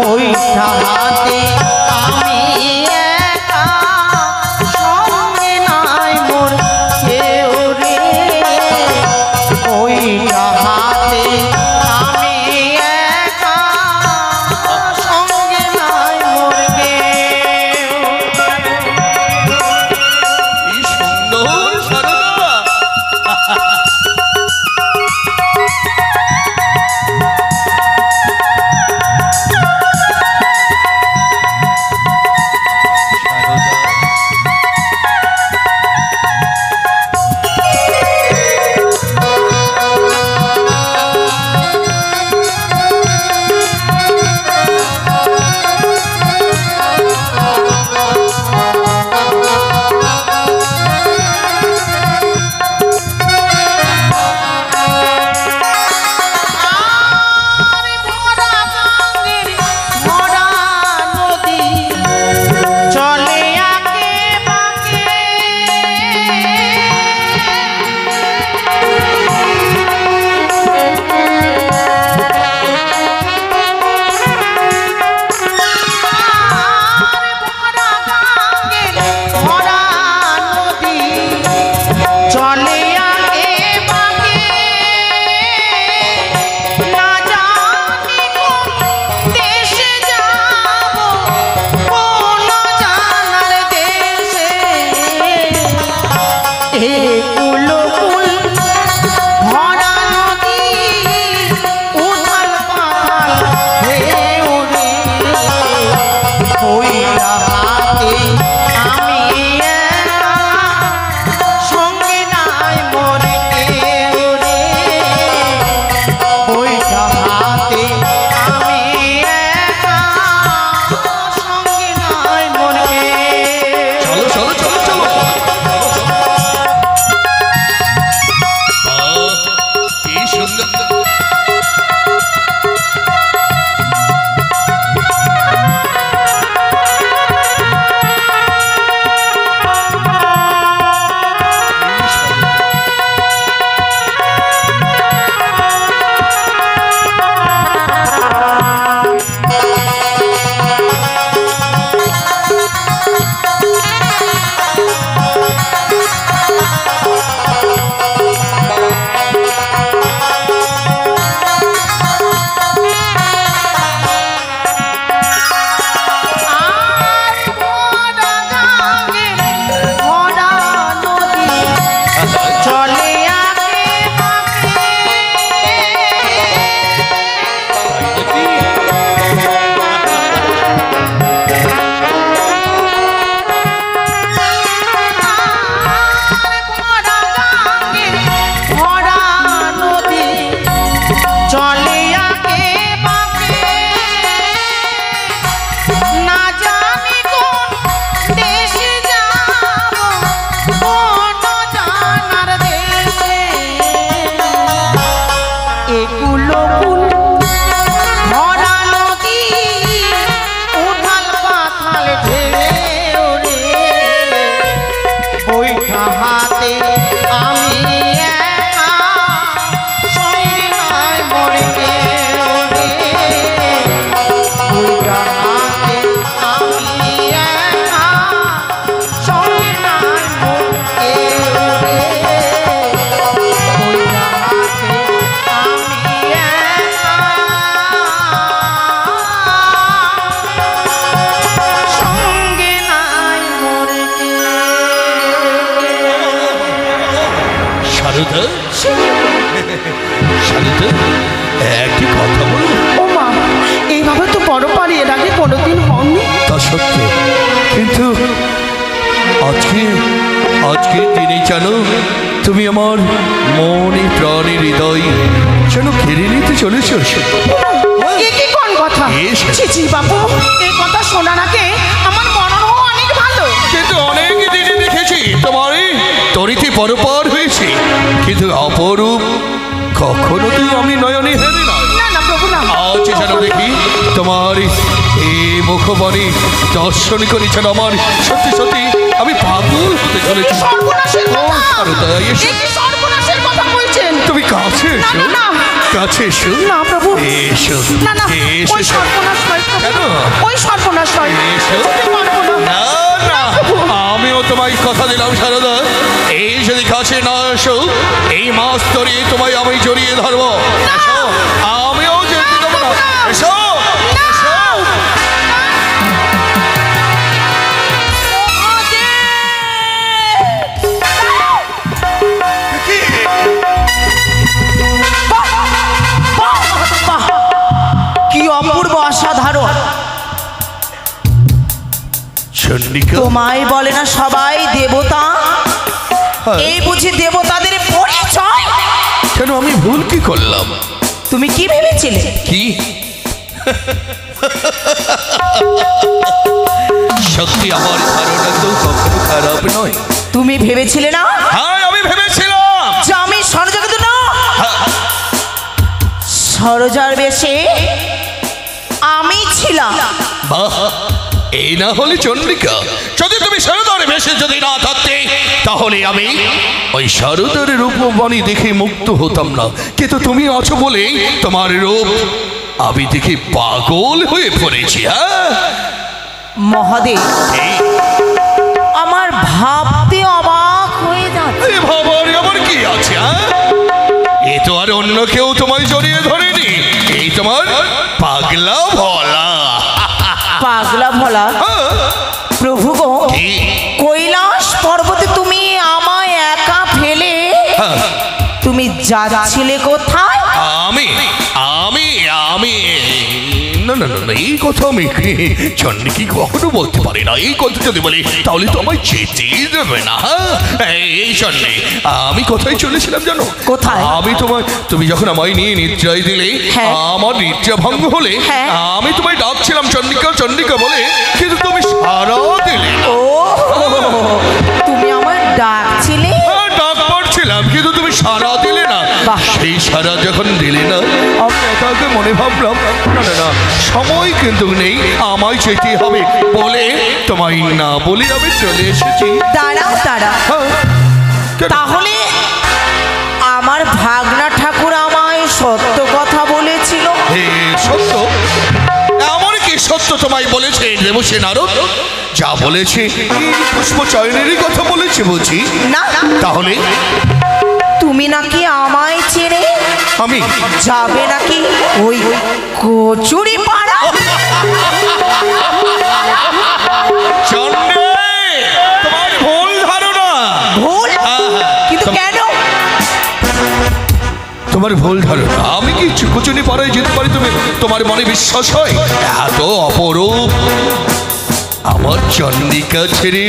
Speaker 4: বইটা হাতে আমি একা, সঙ্গে নাই মোর কেউ রে, বইটা হাতে আমি একা, সঙ্গে নাই মোর কেউ। এগুলো কুল ভরা নদী উথাল পাথাল ঢেউ রে বইটা হাতে আমি একা সঙ্গে নাই মোর কেউ রে বইটা হাতে আমি একা সঙ্গে নাই মোর কেউ রে বইটা হাতে আমি একা সঙ্গে নাই মোর কেউ।
Speaker 1: শারদা, শারদা, একটি কথা বলো।
Speaker 4: ও মা, এইভাবে তো বড় পারি এর আগে কোনোদিন হয়নি।
Speaker 1: তা সত্য, কিন্তু আজকে দিনে জানো তুমি আমার মনে প্রাণে হৃদয় যেন ঘিরে নিতে চলেছো।
Speaker 4: এ কি কোন কথা?
Speaker 1: এস।
Speaker 4: ছি ছি বাবু, এই কথা শোনার আগে আমার মরণ হওয়া অনেক ভালো।
Speaker 1: কিন্তু অনেক দিনে দেখেছি তোমার তরিতে পরপার হয়েছে, কিন্তু অপরূপ কখনো তো আমি নয়নে হেরে না।
Speaker 4: না না প্রভু না।
Speaker 1: আজ যেন দেখি তোমার এই মুখবাণী দর্শন করে যেন আমার সত্যি সত্যি আমি পাগল হতে চলেছি।
Speaker 4: সর্বনাশের কথা।
Speaker 1: শারদা, এসো।
Speaker 4: এ কি সর্বনাশের কথা বলছেন?
Speaker 1: তুমি কাছে এসো,
Speaker 4: না, না, না।
Speaker 1: কাছে এসো।
Speaker 4: না প্রভু।
Speaker 1: এসো,
Speaker 4: না না,
Speaker 1: এসো।
Speaker 4: ওই সর্বনাশ নয় প্রভু।
Speaker 1: কেন?
Speaker 4: ওই সর্বনাশ নয়।
Speaker 1: এসো।
Speaker 4: যেতে পারবো না।
Speaker 1: না না, আমিও তোমায় কথা দিলাম শারদা, এই যদি কাছে না এসো এই মাস ধরে তোমায় আমি জড়িয়ে ধরবো। এসো, আমিও যেতে দেবো না। এসো, এসো।
Speaker 2: বাহ! কি অপূর্ব অসাধারণ।
Speaker 1: চন্ডিকা,
Speaker 2: তোমায় বলে না সবাই দেবতা?
Speaker 1: হ্যাঁ।
Speaker 2: এই বুঝি দেবতাদের পরিচয়?
Speaker 1: কেন আমি ভুল কি করলাম?
Speaker 2: তুমি কি ভেবেছিলে?
Speaker 1: কি সত্যি আমার ধারণা তো কখনো খারাপ নয়।
Speaker 2: তুমি ভেবেছিলে না
Speaker 1: হ্যাঁ, আমি ভেবেছিলাম।
Speaker 2: যে আমি ষড়যন্ত্র না
Speaker 1: হ্যাঁ,
Speaker 2: সরজার বেশে আমি ছিলাম।
Speaker 1: বাহ, এই না হলে চন্ডিকা, যদি তুমি শারদার বেশে যদি না থাকতে তাহলে আমি ওই শারদার রূপবাণী দেখে মুক্ত হতাম না, কিন্তু তুমি আছো বলে তোমার রূপ আমি দেখে পাগল হয়ে পড়েছি। হ্যাঁ,
Speaker 2: মহাদেব,
Speaker 1: এই
Speaker 2: আমার ভাবতে অবাক হয়ে যাচ্ছে।
Speaker 1: এ ভাবার আমার কি আছে? হ্যাঁ, এ তো আর অন্য কেউ তোমায় জড়িয়ে ধরেনি, এই তোমার পাগলা ভোলা।
Speaker 2: পাগলা ভোলা?
Speaker 1: হ্যাঁ,
Speaker 2: প্রভু গো,
Speaker 1: কি?
Speaker 2: কৈলাস পর্বতে তুমি আমায় একা ফেলে
Speaker 1: হ্যাঁ,
Speaker 2: তুমি যাচ্ছিলে কোথায়?
Speaker 1: আমি আমি আমি না না না না, এই কথা আমি চন্ডিকে কখনো বলতে পারি না। এই কথা যদি বলি তাহলে তো আমায় যেতেই দেবে না। এই চন্ডি, আমি কোথায় চলেছিলাম জানো?
Speaker 2: কোথায়?
Speaker 1: আমি তুমি যখন আমায় নিয়ে নিদ্রায় দিলে,
Speaker 2: হ্যাঁ।
Speaker 1: আমার নিদ্রা ভঙ্গ হলে
Speaker 2: হ্যাঁ।
Speaker 1: আমি তোমায় ডাকছিলাম চন্ডিকা চন্ডিকা বলে, কিন্তু তুমি সারা দিলে না।
Speaker 2: ও, তুমি আমার ডাকছিলে?
Speaker 1: হ্যাঁ, ডাক পড়ছিলাম কিন্তু তুমি সারা দিলে না।
Speaker 2: বাহ।
Speaker 1: সেই সারা যখন দিলে না, আমি একাকে মনে ভাবলাম না না না, সময় কিন্তু নেই, আমায় যেতে হবে বলে তোমায় না বলে আমি চলে এসেছি।
Speaker 2: দাঁড়াও দাঁড়াও,
Speaker 1: হ্যাঁ, কেন?
Speaker 2: তাহলে আমার ভাগনা ঠাকুর আমায় সত্য কথা বলেছিল?
Speaker 1: হে সত্য? এমন কি সত্য তোমায় বলেছে দেবসে নারদ? যা বলেছে এই পুষ্পচয়নেরই কথা বলেছে বুঝি?
Speaker 2: না,
Speaker 1: তাহলে
Speaker 2: তুমি নাকি আমায় ছেড়ে
Speaker 1: আমি
Speaker 2: যাবে নাকি ওই কচুরি পাড়া?
Speaker 1: চন্ডী, তোমার ভুল ধারণা।
Speaker 2: ভুল? কিন্তু কেন?
Speaker 1: তোমার ভুল ধারণা। আমি কি কুচুনি পাড়ায় যেতে পারি তুমি তোমার মনে বিশ্বাস হয়? এত অপরূপ আমার চন্ডিকা ছেড়ে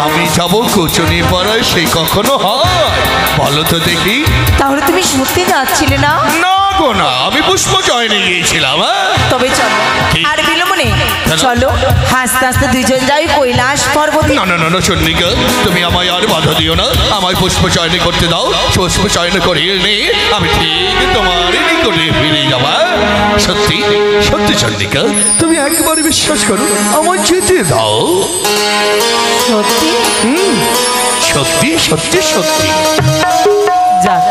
Speaker 1: আমি যাব কুচুনি পাড়ায়, সেই কখনো হয়? বলো তো দেখি।
Speaker 2: তাহলে তুমি সত্যি যাচ্ছিলে না?
Speaker 1: না গো না, আমি পুষ্প চয়নে গিয়েছিলাম।
Speaker 2: তবে চলো
Speaker 1: কি?
Speaker 2: আর বিলম্ব নেই,
Speaker 1: কেন?
Speaker 2: চলো হাসতে হাসতে দুজন যাই কৈলাস পর্বতে।
Speaker 1: না না না না চন্ডিকা, তুমি আমায় আর বাধা দিও না, আমায় পুষ্প চয়নে করতে দাও। পুষ্প চয়নে করিয়ে নিয়ে আমি ঠিক তোমার নিকটে ফিরে যাবা। সত্যি সত্যি চন্ডিকা, তুমি একবার বিশ্বাস করো, আমায় যেতে দাও।
Speaker 2: সত্যি?
Speaker 1: সত্যি সত্যি সত্যি।
Speaker 2: যাক,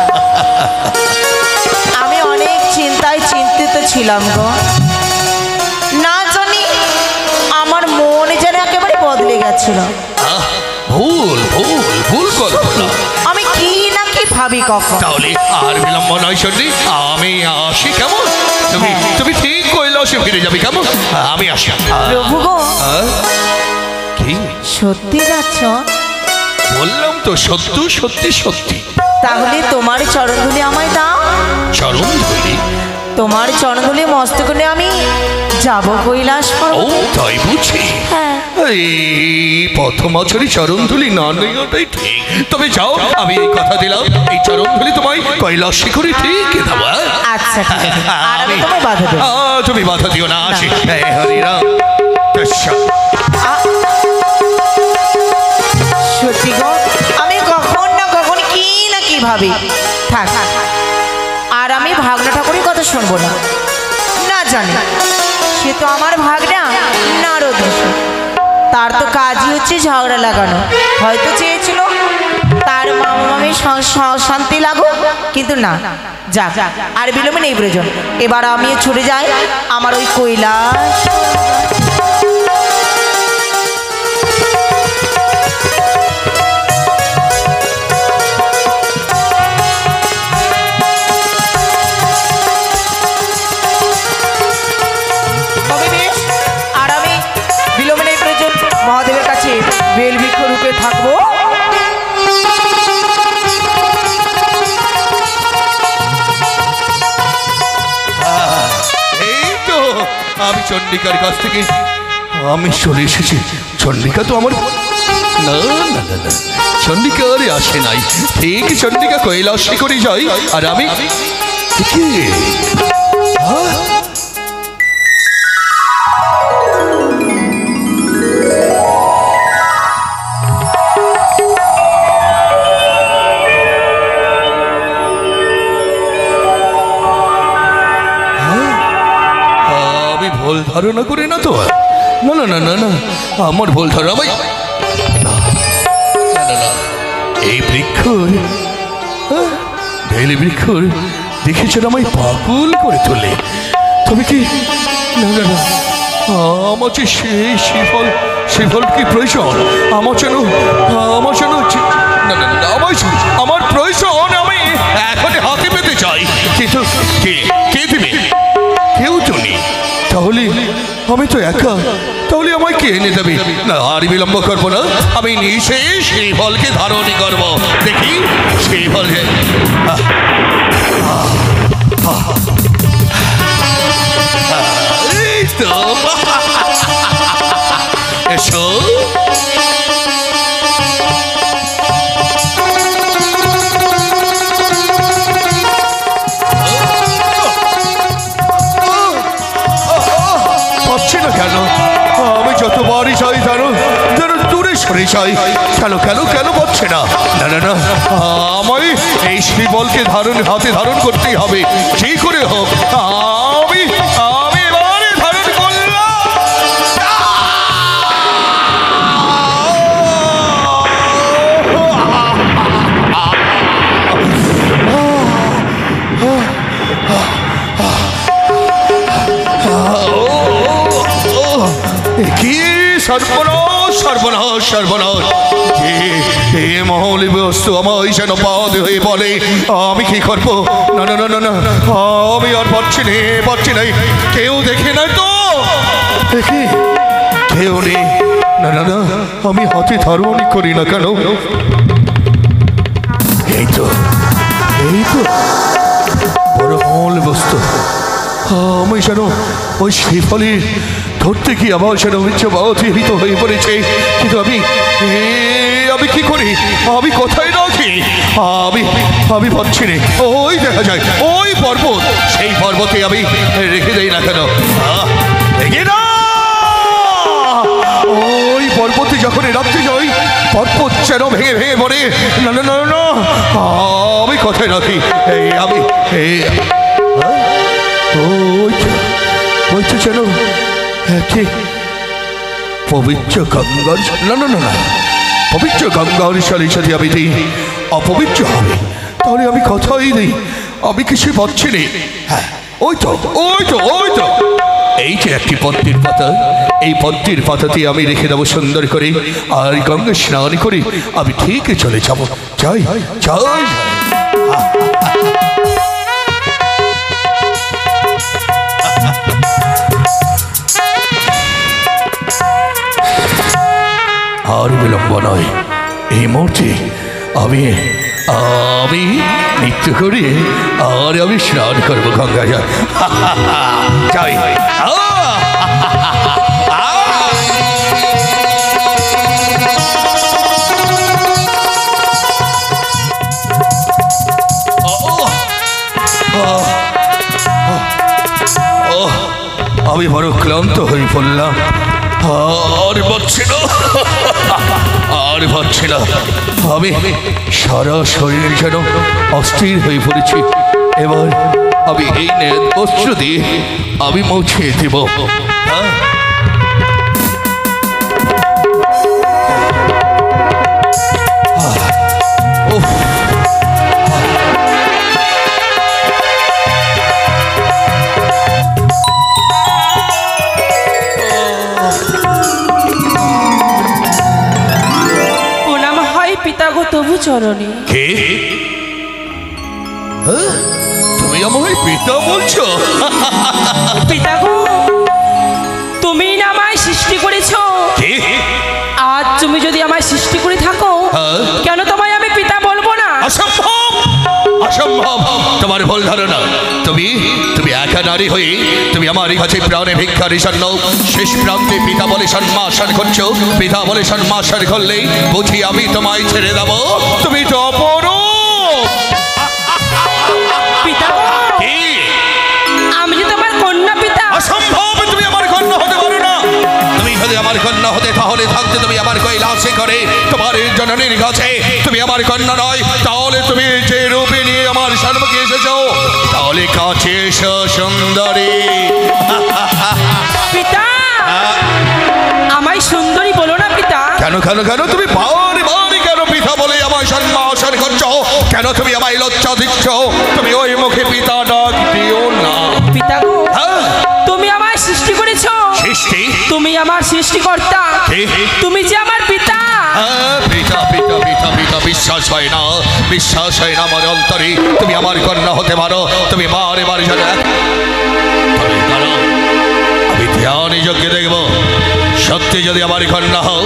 Speaker 2: আমি অনেক চিন্তায় চিন্তিত ছিলাম গো, না জানি আমার মন যেন একেবারে বদলে গেছিল।
Speaker 1: ভুল ভুল ভুল কল্পনা।
Speaker 2: আমি কি না কি ভাবি কখন।
Speaker 1: তাহলে আর বিলম্ব নয় চন্ডী, আমি আসি কেমন? তুমি তুমি ঠিক কৈলাসে ফিরে যাবে কেমন? আমি আসি।
Speaker 2: প্রভু গো,
Speaker 1: কি
Speaker 2: সত্যি যাচ্ছ?
Speaker 1: বললাম তো, সত্য সত্যি সত্যি।
Speaker 2: তাহলে তোমার চরণধুলি আমায় দাও।
Speaker 1: চরণ ধরি?
Speaker 2: তোমার চরণধুলি মস্তকে আমি যাব কৈলাস
Speaker 1: ও
Speaker 2: পর্বতে।
Speaker 1: তাই বুঝি।
Speaker 2: হ্যাঁ,
Speaker 1: এই প্রথমাচরি চরণ ধুলি না নেওয়াটাই ঠিক। তবে যাও, আমি এই কথা দিলাম, এই চরণ ধুলি তোমায় কৈলাস শিখরে ঠিক দেবো।
Speaker 2: আচ্ছা ঠিক আছে, আর আমি তোমায় বাধা দেবো।
Speaker 1: তুমি বাধা দিও না, আসি। হরিরাম কৃষ্ণ।
Speaker 2: সত্যি গো, আমি কখন না কখন কি না কি ভাবি। থাক, আর আমি ভাগনা ঠাকুরের কথা শুনবো না। না জানি, সে তো আমার ভাগনা নারদ ঋষি। তার তো কাজই হচ্ছে ঝগড়া লাগানো। হয়তো চেয়েছিল তার মামা মামি শান্তি লাগুক, কিন্তু না। যাক, আর বিলম্ব নেই প্রয়োজন। এবার আমি ছুটে যাই আমার ওই কৈলাস। আর আমি বিলম্ব নেই প্রয়োজন, মহাদেবের কাছে বেলবৃক্ষ রূপে থাকবো।
Speaker 1: এই তো আমি চন্ডিকার কাছ থেকে আমি চলে এসেছি। চন্ডিকা তো আমার না না না না, চন্ডিকা আরে আসে নাই। ঠিক চন্ডিকা কৈলাসে করে যাই, আর আমি কি আমি ভুল ধারণা করি না তো? না না না না না, আমার ভুল ধারণা। ভাই না না না, এই বৃক্ষ বেলি বৃক্ষ দেখেছেন আমায় পাগল করে তোলে। তবে কি না না না, আমার যে সেই শ্রীফল কি প্রয়োজন? আমার যেন না না না, আমার প্রয়োজন, আমি এখন হাতে পেতে চাই। কিন্তু কে দিবে? কেউ তো নেই। তাহলে আমি তো একা, তাহলে আমায় কে এনে দেবে? না, আর বিলম্ব করবো না, আমি নিচে সেই ফলকে ধারণ করব। দেখি সেই ফলকে। এই তো এসো। পাচ্ছি না কেন? আমি যতবারই চাই জানো যেন দূরে সরে যাই। কেন কেন কেন পাচ্ছে না? না না না, আমায় এই শ্রীবলকে হাতে ধারণ করতেই হবে, যে করে হোক। আমি এবারে ধারণ করলাম। কি সর্বনাশ সর্বনাশ সর্বনাশ! এ মহলি বস্তু আমার যেন পদ হয়ে বলে, আমি কি করবো? না না না না না, আমি আর পারছি নাই। কেউ দেখে নাই তো? দেখি কেউ নেই। না না না, আমি হাতে ধারণ করি না কেন? এই তো বড় মহল বস্তু। আমি যেন ওই শ্রীফলে ধরতে কি আবার যেন উচ্চবাহিত হয়ে পড়েছে। কিন্তু আমি কি করি? আমি কোথায় রাখি? আমি পাচ্ছি না। ওই দেখা যায় ওই পর্বত, পথে আমি রেখে দেই না কেন? রেখে না, ওই পর্বতে যখন রাত্রি যাই পর্বত যেন ভেঙে ভেঙে পড়ে। না না না না, আমি কোথায় রাখি? এই আমি ওই তো যেন কি পবিত্র গঙ্গার, না না না না, পবিত্র গঙ্গার সাথে সাথে আমি দিই অপবিত্র হবে, তাহলে আমি কথাই দিই, আমি কিছু পাচ্ছি না। হ্যাঁ, ওই তো ওই তো ওই তো, এই যে একটি পদ্মের পাতা, এই পদ্মের পাতাতে আমি রেখে দেবো সুন্দর করে, আর গঙ্গা স্নান করে আমি ঠিক চলে যাব। যাই যাই। আর বিলম্ব নয়, এই মুহূর্তে আমি আমি নৃত্য করি আর আমি স্নান করবো গঙ্গা জল। যাই। আমি বড় ক্লান্ত হয়ে পড়লাম, আর পাচ্ছি না, আর পাচ্ছি না। আমি সারা শরীর যেন অস্থির হয়ে পড়েছি। এবার আমি এই বস্ত্র দিয়ে আমি মুছিয়ে দেব।
Speaker 2: তবু চরণে
Speaker 1: কে? তুমি আমায় পিতা বলছো?
Speaker 2: পিতা গো, তুমি না আমায় সৃষ্টি করেছো। আজ তুমি যদি আমায় সৃষ্টি করে থাকো, কেন তোমায় আমি পিতা বলবো না?
Speaker 1: অসম্ভব, অসম্ভব, তোমার ভুল ধারণা। তুমি তুমি একা নারী হয়ে তুমি আমার কাছে প্রাণে ভিক্ষার জন্য শেষ প্রান্তে পিতা বলে সম্মাসন করছো। পিতা বলে সম্মাসন করলেই বুঝি আমি তোমায় ছেড়ে দেব? তুমি তো অপরূপ।
Speaker 2: পিতা
Speaker 1: কি?
Speaker 2: আমি যে তোমার কন্যা পিতা।
Speaker 1: অসম্ভব, তুমি আমার কন্যা হতে পারো না। তুমি যদি আমার কন্যা হতে তাহলে থাকতে তুমি আমার কৈলাসে করে তোমার জননীর কাছে। তুমি আমার কন্যা নয়, তাহলে তুমি যে রূপে নিয়ে আমার সম্মুখে এসেছো, তাহলে কাছে এসো সুন্দরী।
Speaker 2: পিতা, আমায় সুন্দরী বলো না পিতা।
Speaker 1: কেন কেন কেন তুমি বারে বারে কেন পিতা বলে আমায় সম্মাসন করছো? কেন তুমি আমায় লজ্জা দিচ্ছ? তুমি ওই মুখে পিতা ডাক দিও না।
Speaker 2: পিতা গো, তুমি আমায় সৃষ্টি করেছো।
Speaker 1: সৃষ্টি?
Speaker 2: তুমি আমার সৃষ্টিকর্তা। তুমি যে আমার পিতা।
Speaker 1: পিতা পিতা পিতা পিতা, বিশ্বাস হয় না, বিশ্বাস হয় না আমার অন্তরে। তুমি আমার কন্যা হতে পারো, তুমি বারে বারে জানো। তবে জানো, আমি ধ্যানে যজ্ঞে দেখবো, সত্যি যদি আমার কন্যা হও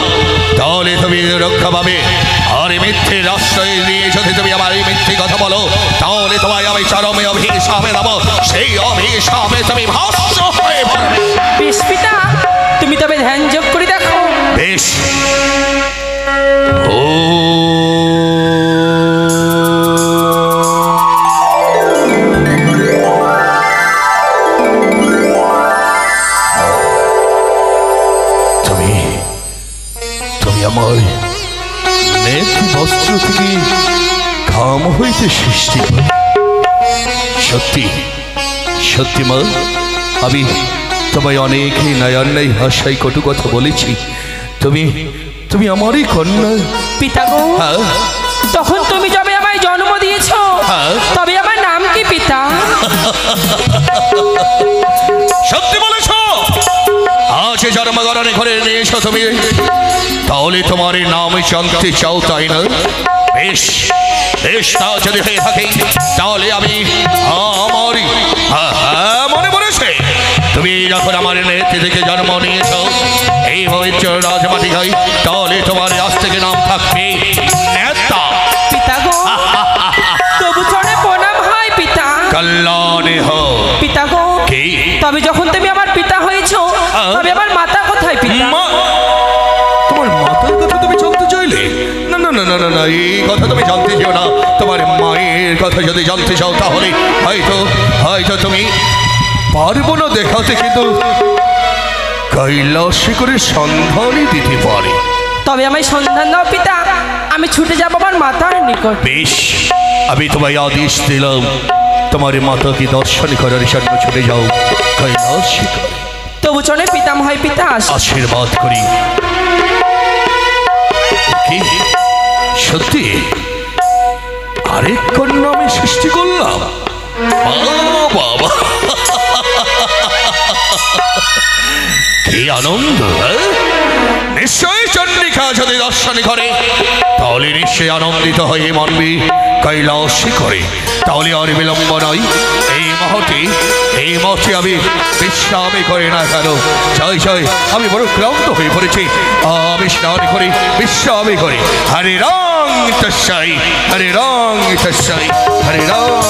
Speaker 1: তাহলে তুমি রক্ষা পাবে। আর মিথ্যে আশ্রয় নিয়ে যদি তুমি আমার এই মিথ্যে কথা বলো, তাহলে তোমায় আমি চরমে অভিশাপে দেবো। সেই অভিশাপে তুমি ভস্ম হয়ে পড়বে।
Speaker 2: বেশ পিতা, তুমি তবে ধ্যান যোগ করে দেখো।
Speaker 1: বেশ। ও তুমি তুমি আমার নেক বস্ত্র থেকে ঘাম হইতে সৃষ্টি। সত্যি সত্যি মা, আমি তোমায় অনেকই নয়ান্যায় ভাষায় কটু কথা বলেছি। তুমি তুমি আমারই কন্যা।
Speaker 2: পিতা গো, তখন তুমি যবে আমায় জন্ম দিয়েছো, তবে আমার নাম কি পিতা?
Speaker 1: সত্যি বলেছ। আজ জন্মগ্রহণে ঘরে নিয়ে এসো তুমি, তাহলে তোমার নাম জানতে চাও, তাই না? বেশ বেশ, তা যদি হয়ে থাকে তাহলে আমি আমারই মনে পড়েছে। তুমি যখন আমার নেত্রী থেকে জন্ম নিয়েছো এই পবিত্র রাজমাটি গাই, তাহলে তোমার আজ থেকে নাম থাকবে নেতা।
Speaker 2: পিতা গো, তবু চরণে প্রণাম হয় পিতা।
Speaker 1: কল্যাণে হো।
Speaker 2: পিতা গো, তবে যখন তুমি আমার পিতা হয়েছো, তবে আমার মাতা কোথায় পিতা?
Speaker 1: তোমার মাতার কথা তুমি জানতে চাইলে? না না না না না না, এই কথা তুমি জানতে চাও না। তোমার মায়ের কথা যদি জানতে চাও তাহলে হয়তো হয়তো তুমি পারবো না দেখাতে, কিন্তু কৈলাসে করে সন্ধানই দিতে পারে।
Speaker 5: তবে আমায় সন্ধান দাও পিতা, আমি ছুটে যাব আমার মাতার নিকট।
Speaker 1: বেশ, আমি তোমায় আদেশ দিলাম, তোমার মাতাকে দর্শন করার জন্য ছুটে যাও কৈলাসে করে।
Speaker 5: তবু চলে পিতামহ পিতা
Speaker 1: আশীর্বাদ করি। কি সত্যি আরেক কন্যা আমি সৃষ্টি করলাম? বাবা, কি আনন্দ! নিশ্চয়ই চন্ডিকা যদি দর্শন করে তাহলে নিশ্চয়ই আনন্দিত হয়ে মানবী কৈলাসে করে। তাহলে আর বিলম্ব নয়, এই মহতে আমি বিশ্রামে করে না কেন। জয় জয়, আমি বড় ক্লান্ত হয়ে পড়েছি, আমি স্নান করে বিশ্রামে করে। হরে রং তস্যাই, হরে রং তস্যাই, হরে রং।